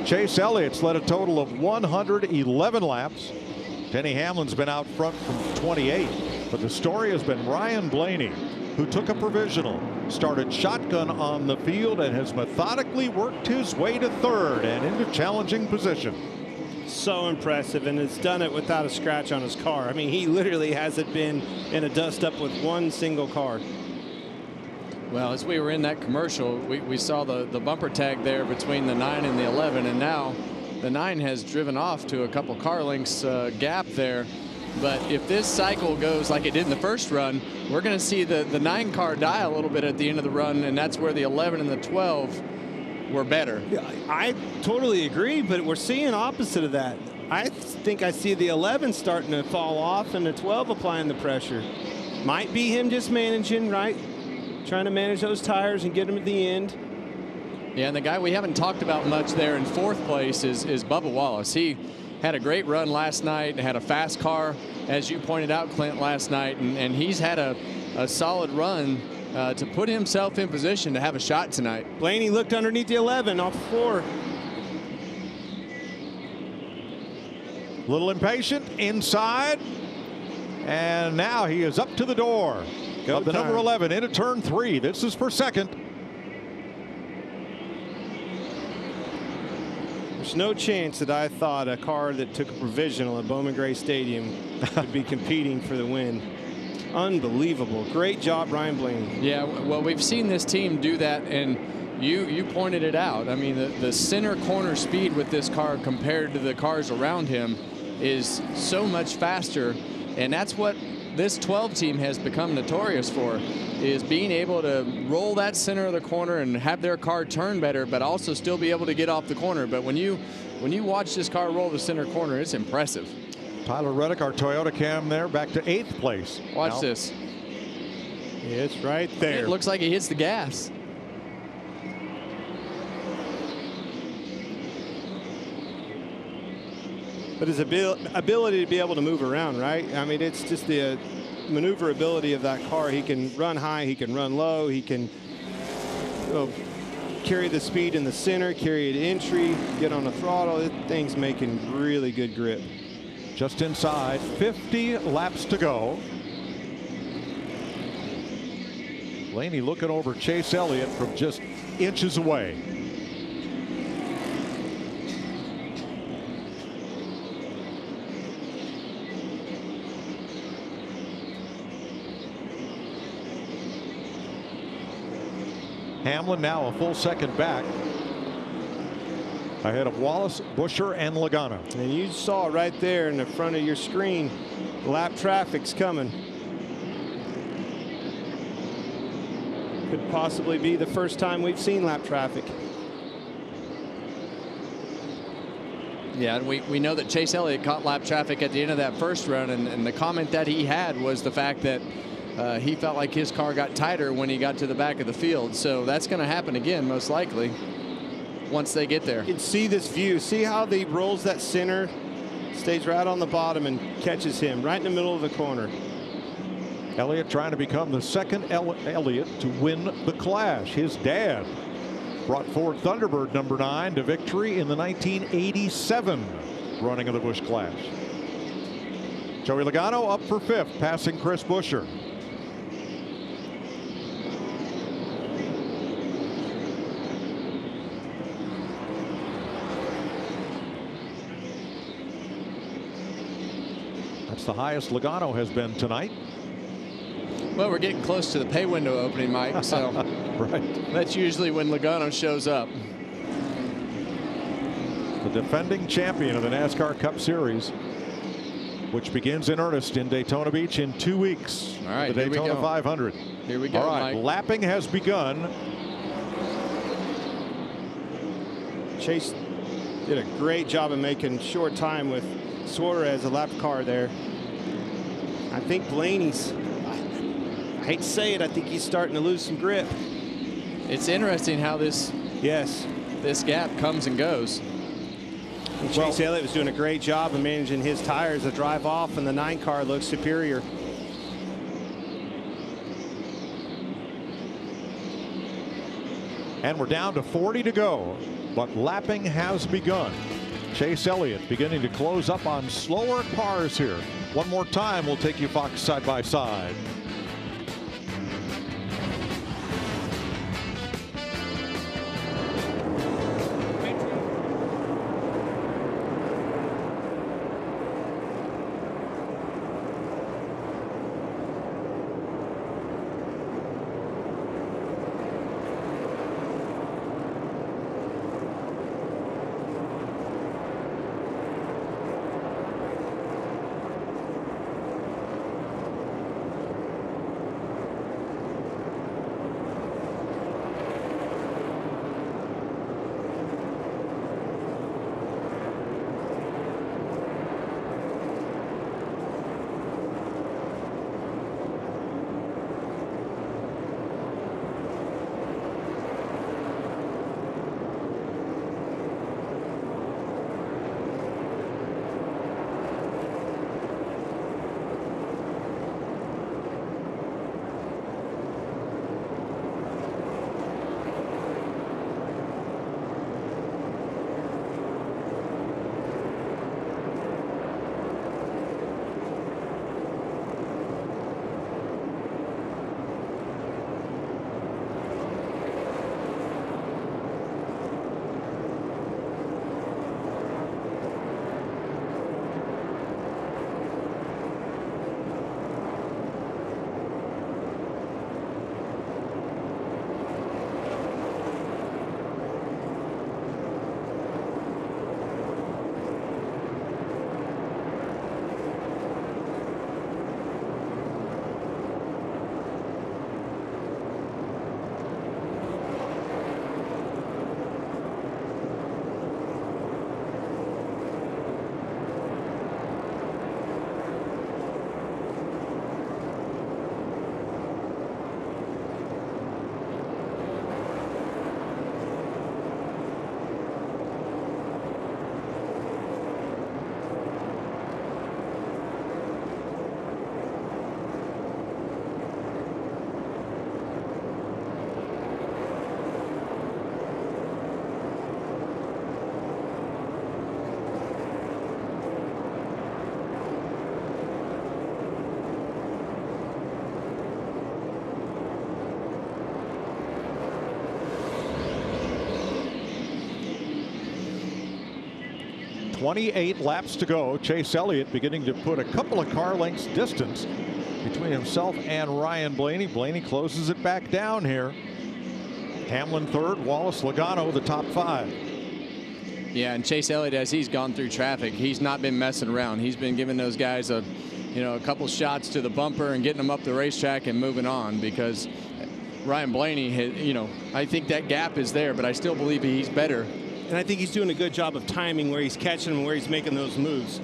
Chase Elliott's led a total of 111 laps. Denny Hamlin's been out front from 28, but the story has been Ryan Blaney, who took a provisional, started shotgun on the field, and has methodically worked his way to third and into challenging position. So impressive, and has done it without a scratch on his car. I mean, he literally hasn't been in a dust-up with one single car. Well, as we were in that commercial, we saw the bumper tag there between the 9 and the 11, and now the 9 has driven off to a couple car lengths gap there. But if this cycle goes like it did in the first run, we're going to see the 9 car die a little bit at the end of the run, and that's where the 11 and the 12 were better. Yeah, I totally agree, but we're seeing opposite of that. I think I see the 11 starting to fall off and the 12 applying the pressure. Might be him just managing, right? Trying to manage those tires and get them at the end. Yeah, and the guy we haven't talked about much there in 4th place is Bubba Wallace. He had a great run last night, had a fast car, as you pointed out, Clint, last night, and he's had a solid run to put himself in position to have a shot tonight. Blaney looked underneath the 11 off the floor. A little impatient inside, and now he is up to the door of the number 11 into turn 3. This is for second. There's no chance that I thought a car that took a provisional at Bowman Gray Stadium would be competing for the win. Unbelievable. Great job, Ryan Blaney. Yeah, well, we've seen this team do that, and you pointed it out. I mean, the center corner speed with this car compared to the cars around him is so much faster, and that's what this 12 team has become notorious for, is being able to roll that center of the corner and have their car turn better, but also still be able to get off the corner. But when you watch this car roll the center corner, it's impressive. Tyler Reddick, our Toyota cam there, back to 8th place. Watch this. Yeah, it's right there. It looks like he hits the gas. But his ability to be able to move around, right? I mean, it's just the maneuverability of that car. He can run high, he can run low, he can carry the speed in the center, carry it entry, get on the throttle. This thing's making really good grip. Just inside, 50 laps to go. Blaney looking over Chase Elliott from just inches away. Hamlin now a full second back ahead of Wallace, Busher, and Logano. And you saw right there in the front of your screen, lap traffic's coming. Could possibly be the first time we've seen lap traffic. Yeah, and we know that Chase Elliott caught lap traffic at the end of that first run, and the comment that he had was the fact that he felt like his car got tighter when he got to the back of the field. So that's going to happen again, most likely, once they get there. You can see this view. See how he rolls that center, stays right on the bottom and catches him right in the middle of the corner. Elliott trying to become the second Elliott to win the Clash. His dad brought Ford Thunderbird number 9 to victory in the 1987 running of the Busch Clash. Joey Logano up for 5th, passing Chris Busher. That's the highest Logano has been tonight. Well, we're getting close to the pay window opening, Mike, so right. That's usually when Logano shows up. The defending champion of the NASCAR Cup Series, which begins in earnest in Daytona Beach in 2 weeks. All right, the Daytona 500. Here we go, All right, Mike. lapping has begun. Chase did a great job of making short time with Suarez, a lap car there. I think Blaney's, I hate to say it, I think he's starting to lose some grip. It's interesting how this gap comes and goes. Chase Elliott was doing a great job of managing his tires. The drive off and the 9 car looks superior. And we're down to 40 to go, but lapping has begun. Chase Elliott beginning to close up on slower cars here. One more time, we'll take you Fox side by side. .28 laps to go. Chase Elliott beginning to put a couple of car lengths distance between himself and Ryan Blaney. Blaney closes it back down here. Hamlin third, Wallace, Logano the top 5. Yeah, and Chase Elliott, as he's gone through traffic, he's not been messing around. He's been giving those guys a couple shots to the bumper and getting them up the racetrack and moving on, because Ryan Blaney, I think that gap is there, but I still believe he's better. And I think he's doing a good job of timing where he's catching them and where he's making those moves.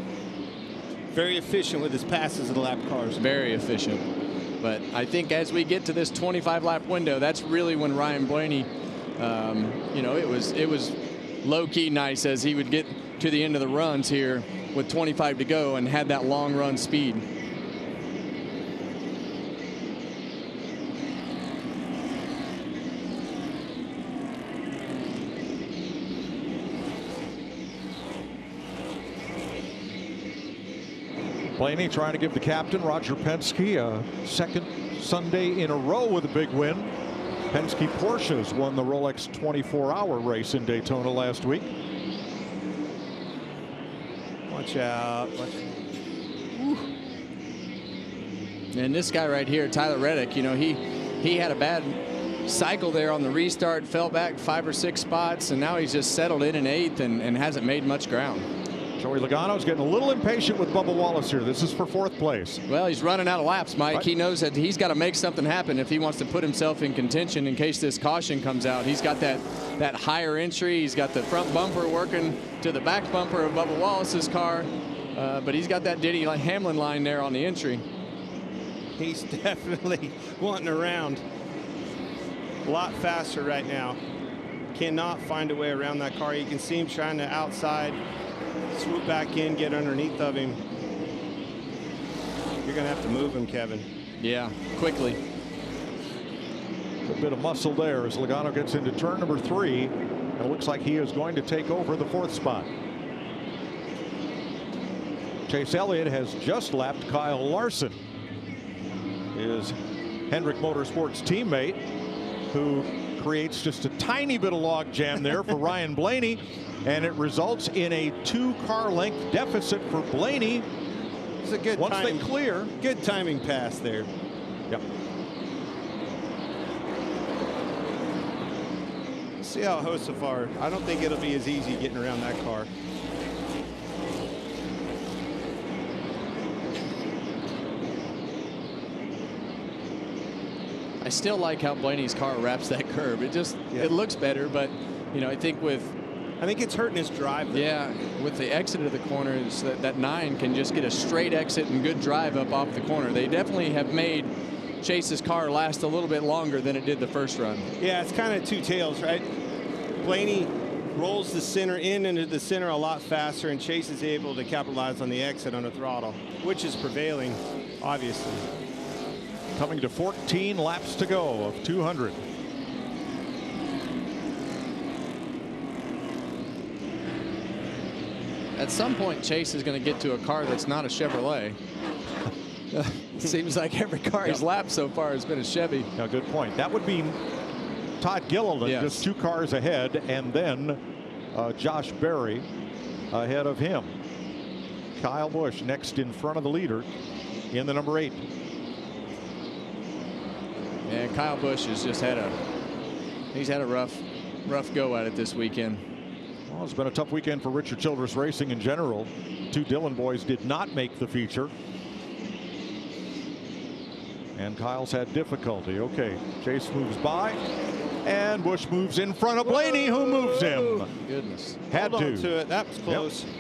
Very efficient with his passes of the lap cars. Very efficient. But I think as we get to this 25-lap window, that's really when Ryan Blaney, it was low-key nice as he would get to the end of the runs here with 25 to go and had that long run speed. Blaney trying to give the captain, Roger Penske, a second Sunday in a row with a big win. Penske Porsches won the Rolex 24-hour race in Daytona last week. Watch out. And this guy right here, Tyler Reddick, he had a bad cycle there on the restart, fell back 5 or 6 spots, and now he's just settled in 8th and hasn't made much ground. Joey Logano's getting a little impatient with Bubba Wallace here. This is for 4th place. Well, he's running out of laps, Mike. Right. He knows that he's got to make something happen if he wants to put himself in contention in case this caution comes out. He's got that higher entry. He's got the front bumper working to the back bumper of Bubba Wallace's car, but he's got that Denny Hamlin line there on the entry. He's definitely wanting around a lot faster right now. Cannot find a way around that car. You can see him trying to outside swoop back in, get underneath of him. You're going to have to move him, Kevin. Yeah, quickly. A bit of muscle there as Logano gets into turn number 3. And it looks like he is going to take over the 4th spot. Chase Elliott has just lapped Kyle Larson, his Hendrick Motorsports teammate, who creates just a tiny bit of log jam there for Ryan Blaney, and it results in a 2-car length deficit for Blaney. It's a good once they clear. Good timing pass there. Yep. See how it goes so far. I don't think it'll be as easy getting around that car. I still like how Blaney's car wraps that curb. It just it looks better, but you know, I think it's hurting his drive though. Yeah, with the exit of the corners, that 9 can just get a straight exit and good drive up off the corner. They definitely have made Chase's car last a little bit longer than it did the first run. Yeah, it's kind of two tails, right? Blaney rolls the center into the center a lot faster, and Chase is able to capitalize on the exit on the throttle, which is prevailing, obviously. Coming to 14 laps to go of 200. At some point, Chase is going to get to a car that's not a Chevrolet. Seems like every car he's lapped so far has been a Chevy. Now, good point. That would be Todd Gilliland, just 2 cars ahead, and then Josh Berry ahead of him. Kyle Busch next in front of the leader in the number 8. And Kyle Busch has just had a rough go at it this weekend. Well, it's been a tough weekend for Richard Childress Racing in general. 2 Dillon boys did not make the feature. And Kyle's had difficulty. Okay, Chase moves by, and Busch moves in front of Blaney, who moves him. Goodness. Had Hold on to. to it. That was close. Yep.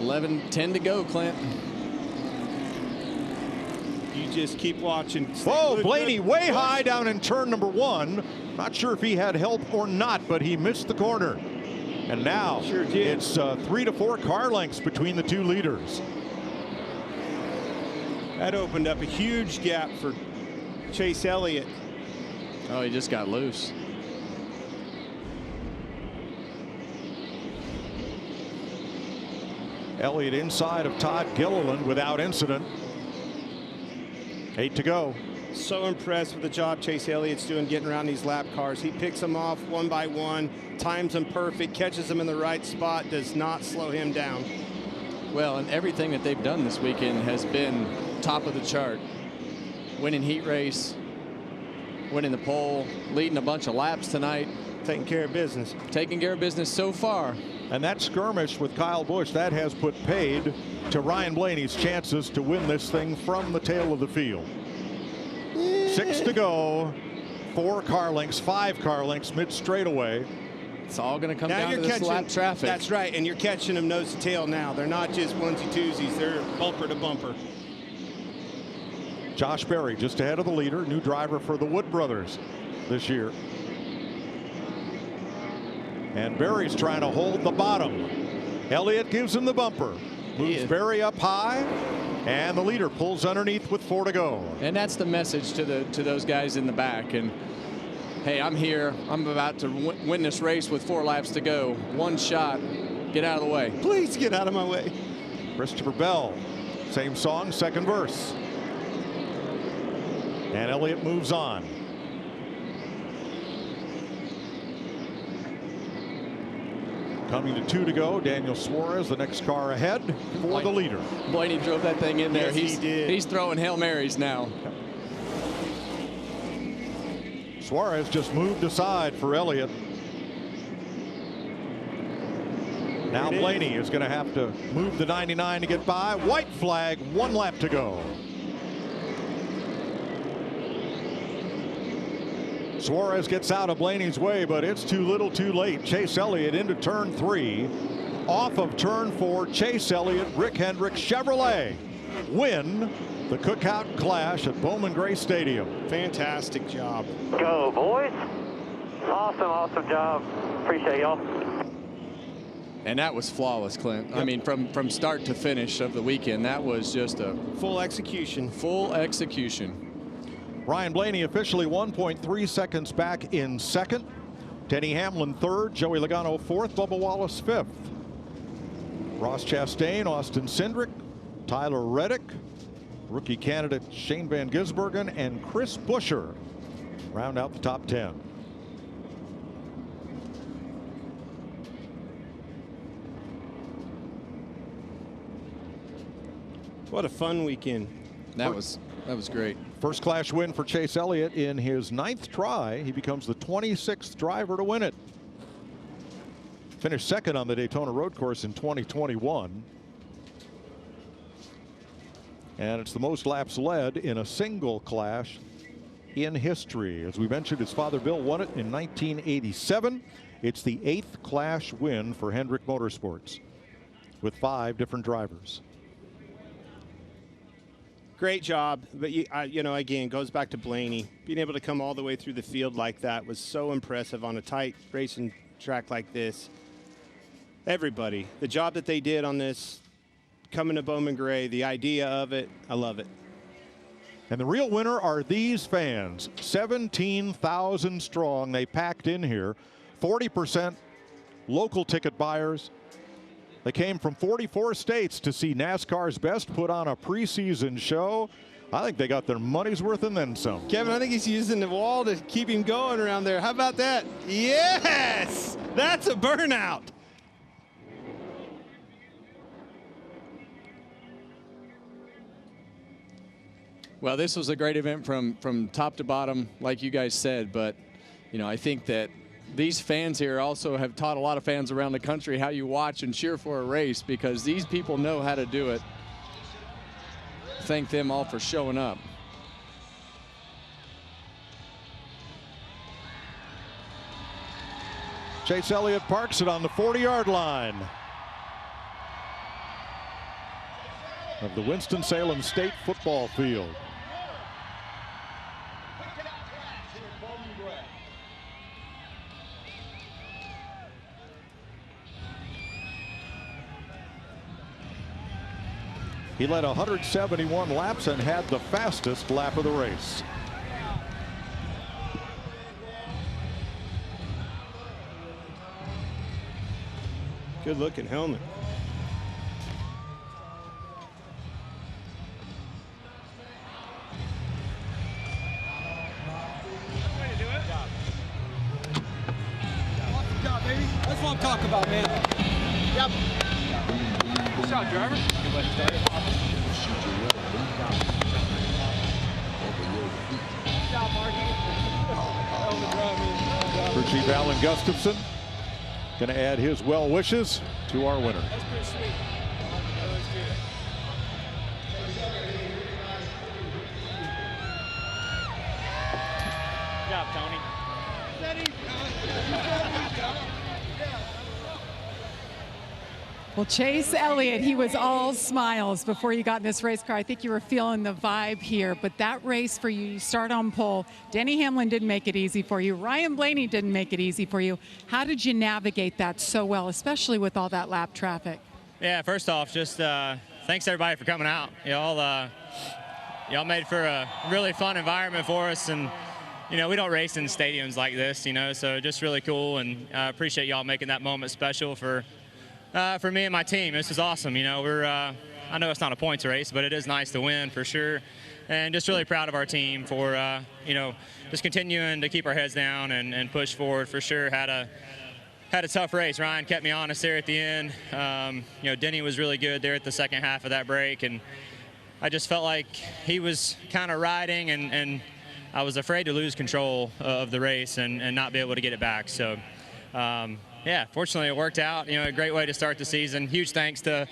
$11:10 to go, Clint. You just keep watching. Whoa, Blaney way high down in turn number 1. Not sure if he had help or not, but he missed the corner. And now it's 3 to 4 car lengths between the 2 leaders. That opened up a huge gap for Chase Elliott. Oh, he just got loose. Elliott inside of Todd Gilliland without incident. 8 to go. So impressed with the job Chase Elliott's doing getting around these lap cars. He picks them off one by one, times them perfect, catches them in the right spot, does not slow him down. Well, and everything that they've done this weekend has been top of the chart. Winning heat race, winning the pole, leading a bunch of laps tonight. Taking care of business. Taking care of business so far. And that skirmish with Kyle Busch, that has put paid to Ryan Blaney's chances to win this thing from the tail of the field. 6 to go. 4 car lengths, 5 car lengths mid straightaway. It's all going to come now down you're to this catching lap traffic. That's right, and you're catching them nose to tail now. They're not just onesie-twosies. They're bumper to bumper. Josh Berry just ahead of the leader, new driver for the Wood brothers this year. And Berry's trying to hold the bottom. Elliott gives him the bumper. Moves Berry up high, and the leader pulls underneath with 4 to go. And that's the message to those guys in the back. And hey, I'm here. I'm about to win this race with 4 laps to go. One shot. Get out of the way. Please get out of my way. Christopher Bell, same song, second verse. And Elliott moves on. Coming to 2 to go, Daniel Suarez, the next car ahead for the leader. Blaney drove that thing in there. Yes, he did. He's throwing Hail Marys now. Suarez just moved aside for Elliott. Now Blaney is going to have to move the 99 to get by. White flag, 1 lap to go. Suarez gets out of Blaney's way, but it's too little too late. Chase Elliott into turn 3. Off of turn 4, Chase Elliott, Rick Hendrick Chevrolet win The Cookout Clash at Bowman Gray Stadium. Fantastic job. Go, boys. Awesome job. Appreciate y'all. And that was flawless, Clint. Yep. I mean, from start to finish of the weekend, that was just a full execution. Full execution. Ryan Blaney officially 1.3 seconds back in second. Denny Hamlin third. Joey Logano fourth. Bubba Wallace fifth. Ross Chastain, Austin Cindric, Tyler Reddick, rookie candidate Shane Van Gisbergen, and Chris Buescher round out the top 10. What a fun weekend. That was great. First Clash win for Chase Elliott in his 9th try. He becomes the 26th driver to win it. Finished second on the Daytona Road Course in 2021. And it's the most laps led in a single Clash in history. As we mentioned, his father Bill won it in 1987. It's the 8th Clash win for Hendrick Motorsports with 5 different drivers. Great job, but you know, again, goes back to Blaney. Being able to come all the way through the field like that was so impressive on a tight racing track like this. Everybody, the job that they did on this, coming to Bowman Gray, the idea of it, I love it. And the real winner are these fans, 17,000 strong. They packed in here, 40% local ticket buyers. They came from 44 states to see NASCAR's best put on a preseason show. I think they got their money's worth and then some. Kevin, I think he's using the wall to keep him going around there. How about that? Yes! That's a burnout. Well, this was a great event from top to bottom, like you guys said, but you know, I think that these fans here also have taught a lot of fans around the country how you watch and cheer for a race, because these people know how to do it. Thank them all for showing up. Chase Elliott parks it on the 40-yard line of the Winston-Salem State football field. He led 171 laps and had the fastest lap of the race. Good looking helmet. Good job, baby. That's what I'm talking about, man. Yep. Good shot, driver. Crew Chief Alan Gustafson going to add his well wishes to our winner. That's pretty sweet. That was good. Good job, Tony. Well, Chase Elliott, he was all smiles before you got in this race car. I think you were feeling the vibe here, but that race for you, you start on pole. Denny Hamlin didn't make it easy for you. Ryan Blaney didn't make it easy for you. How did you navigate that so well, especially with all that lap traffic? Yeah, first off, just thanks everybody for coming out. Y'all made for a really fun environment for us, and you know, we don't race in stadiums like this, you know, so just really cool, and I appreciate y'all making that moment special for me and my team. This is awesome. You know, I know it's not a points race, but it is nice to win for sure. And just really proud of our team for, you know, just continuing to keep our heads down and push forward for sure. Had a tough race. Ryan kept me honest there at the end. You know, Denny was really good there at the second half of that break. And I just felt like he was kind of riding, and I was afraid to lose control of the race and not be able to get it back. So, yeah, fortunately it worked out. You know, a great way to start the season. Huge thanks to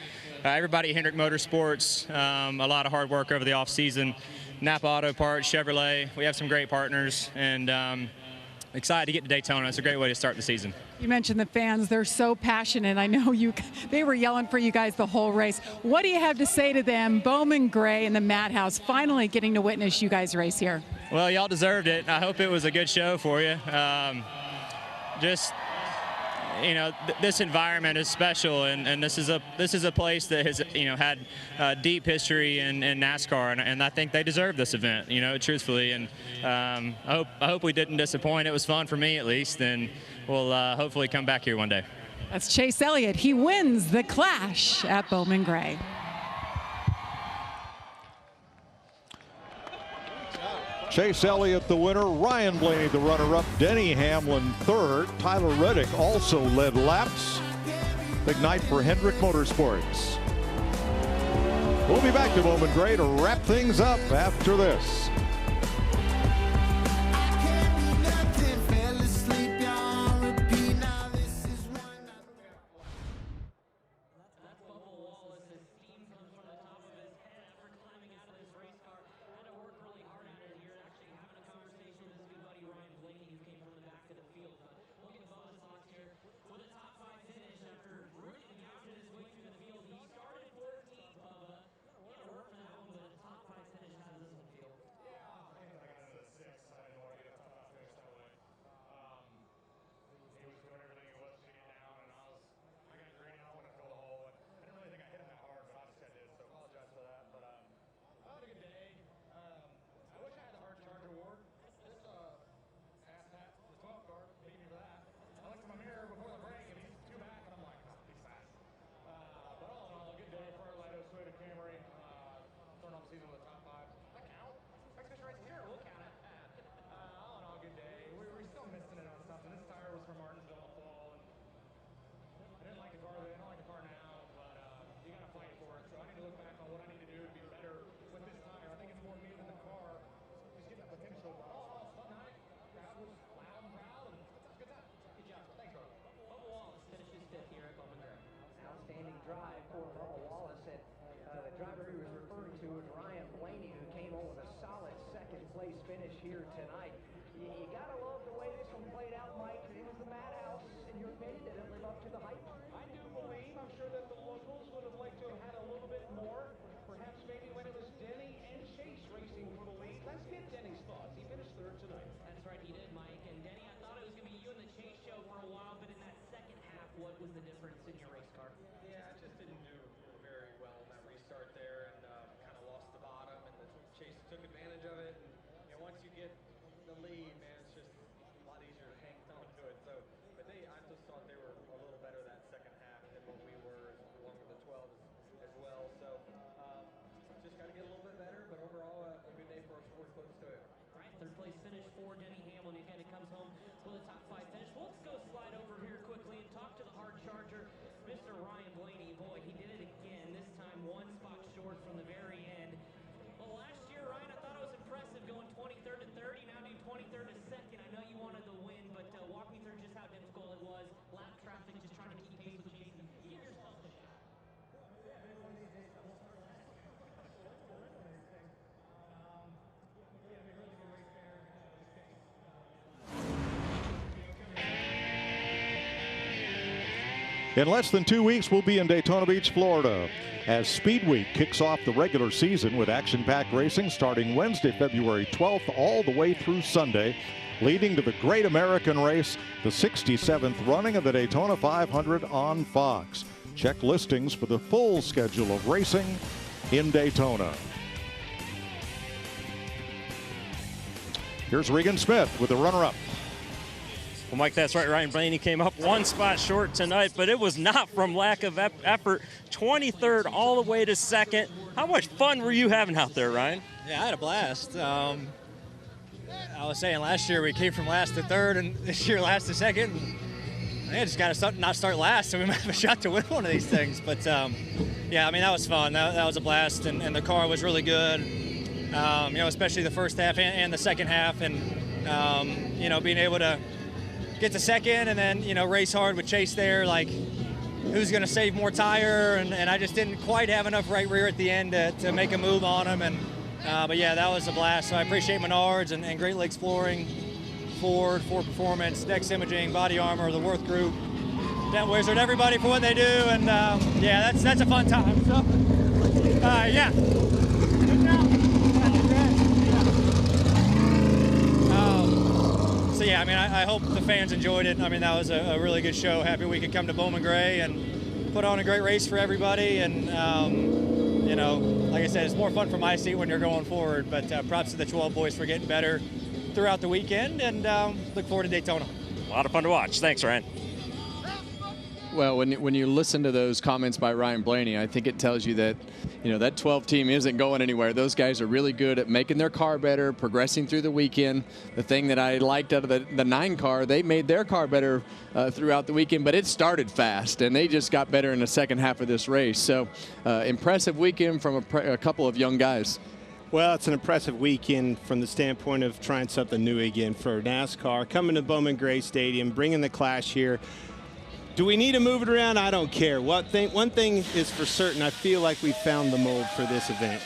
everybody at Hendrick Motorsports. A lot of hard work over the off season. Napa Auto Parts, Chevrolet. We have some great partners, and excited to get to Daytona. It's a great way to start the season. You mentioned the fans. They're so passionate. I know they were yelling for you guys the whole race. What do you have to say to them, Bowman Gray and the Madhouse, finally getting to witness you guys race here? Well, y'all deserved it. I hope it was a good show for you. This environment is special, and this is a place that has had deep history in NASCAR, and I think they deserve this event, truthfully. And I hope we didn't disappoint. It was fun for me, at least, and we'll hopefully come back here one day. That's Chase Elliott. He wins the Clash at Bowman Gray. Chase Elliott the winner, Ryan Blaney the runner-up, Denny Hamlin third, Tyler Reddick also led laps. Big night for Hendrick Motorsports. We'll be back to Bowman Gray to wrap things up after this. Finish here tonight. You gotta love the way this one played out, Mike. It was the Madhouse, in your opinion, did it live up to the hype? I do believe. I'm sure that the locals would have liked to have had a little bit more. Perhaps maybe when it was Denny and Chase racing for the lead. Let's get Denny's thoughts. He finished third tonight. That's right, he did, Mike. And Denny, I thought it was going to be you and the Chase show for a while, but in that second half, what was the difference in your race car? Yeah, I just didn't do very well in that restart there, and kind of lost the bottom, and the Chase took advantage of it. And once you get the lead, man, it's just a lot easier to hang on to it. So, but I just thought they were a little better that second half than what we were, along with the 12 as well. So, just got to get a little bit better. But overall, a good day for us. We're close to it. All right, third place finish for Denny Hamlin. He kind of comes home with a top 5 finish. Well, let's go slide over here quickly and talk to the hard charger, Mr. Ryan Blaney. Boy, he did it again. This time, one spot short from the very end. Well, last year, Ryan, I thought it was impressive going 23rd to 30. Now do 23rd to 2nd. I know you wanted the win, but walk me through just how difficult it was. Lap traffic, just trying to keep pace with Jason. Give yourself a shot. In less than 2 weeks, we'll be in Daytona Beach, Florida, as Speed Week kicks off the regular season with action-packed racing starting Wednesday, February 12th, all the way through Sunday, leading to the Great American Race, the 67th running of the Daytona 500 on Fox. Check listings for the full schedule of racing in Daytona. Here's Regan Smith with the runner-up. Well, Mike, that's right. Ryan Blaney came up one spot short tonight, but it was not from lack of effort. 23rd all the way to 2nd. How much fun were you having out there, Ryan? Yeah, I had a blast. I was saying last year we came from last to 3rd, and this year last to 2nd. I just got to not start last, so we might have a shot to win one of these things. But, yeah, I mean, that was fun. That was a blast, and the car was really good, especially the first half and the second half. And, being able to get to 2nd and then, race hard with Chase there, like who's going to save more tire. And I just didn't quite have enough right rear at the end to make a move on him. And but, yeah, that was a blast. So I appreciate Menards and Great Lakes Flooring Ford, Ford Performance, Dex Imaging, Body Armor, the Worth Group, Dent Wizard, everybody for what they do, and yeah, that's a fun time. So, yeah. So yeah, I mean, I hope the fans enjoyed it. I mean, that was a really good show. Happy we could come to Bowman Gray and put on a great race for everybody. And you know, like I said, it's more fun from my seat when you're going forward. But props to the 12 boys for getting better throughout the weekend, and look forward to Daytona. A lot of fun to watch. Thanks, Ryan. Well, when you listen to those comments by Ryan Blaney, I think it tells you that, you know, that 12 team isn't going anywhere. Those guys are really good at making their car better, progressing through the weekend. The thing that I liked out of the 9 car, they made their car better throughout the weekend, but it started fast, and they just got better in the second half of this race. So impressive weekend from a couple of young guys. Well, it's an impressive weekend from the standpoint of trying something new again for NASCAR. Coming to Bowman Gray Stadium, bringing the Clash here. Do we need to move it around? I don't care. One thing is for certain, I feel like we found the mold for this event.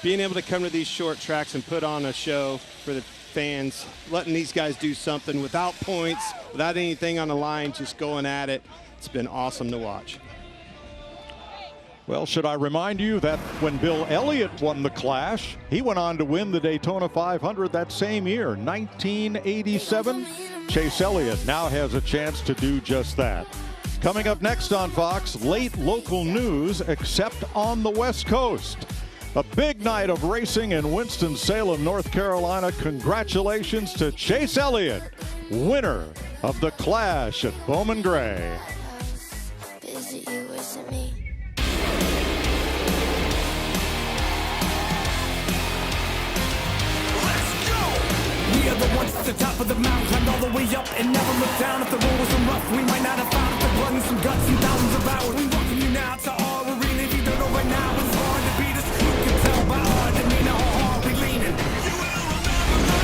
Being able to come to these short tracks and put on a show for the fans, letting these guys do something without points, without anything on the line, just going at it. It's been awesome to watch. Well, should I remind you that when Bill Elliott won the Clash, he went on to win the Daytona 500 that same year, 1987. Chase Elliott now has a chance to do just that. Coming up next on Fox, late local news, except on the West Coast. A big night of racing in Winston-Salem, North Carolina. Congratulations to Chase Elliott, winner of the Clash at Bowman Gray. Is it you or is it me? We are the ones at the top of the mountain, climbed all the way up and never looked down. If the road wasn't rough, we might not have found the blood and some guts and thousands of hours. We welcome you now to our arena. If you don't know right now, it's hard to beat us. You can tell by our demeanor how hard we leaning. You will remember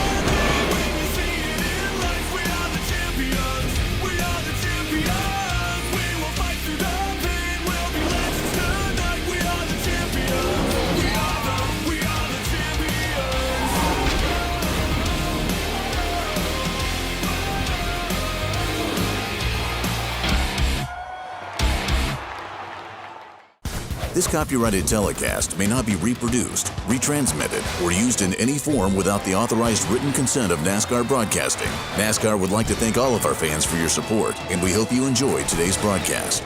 when you see it in life. We are the champions. We are the champions. We will fight through the pain. We'll be legends tonight. We are the champions. We are the champions. This copyrighted telecast may not be reproduced, retransmitted, or used in any form without the authorized written consent of NASCAR Broadcasting. NASCAR would like to thank all of our fans for your support, and we hope you enjoyed today's broadcast.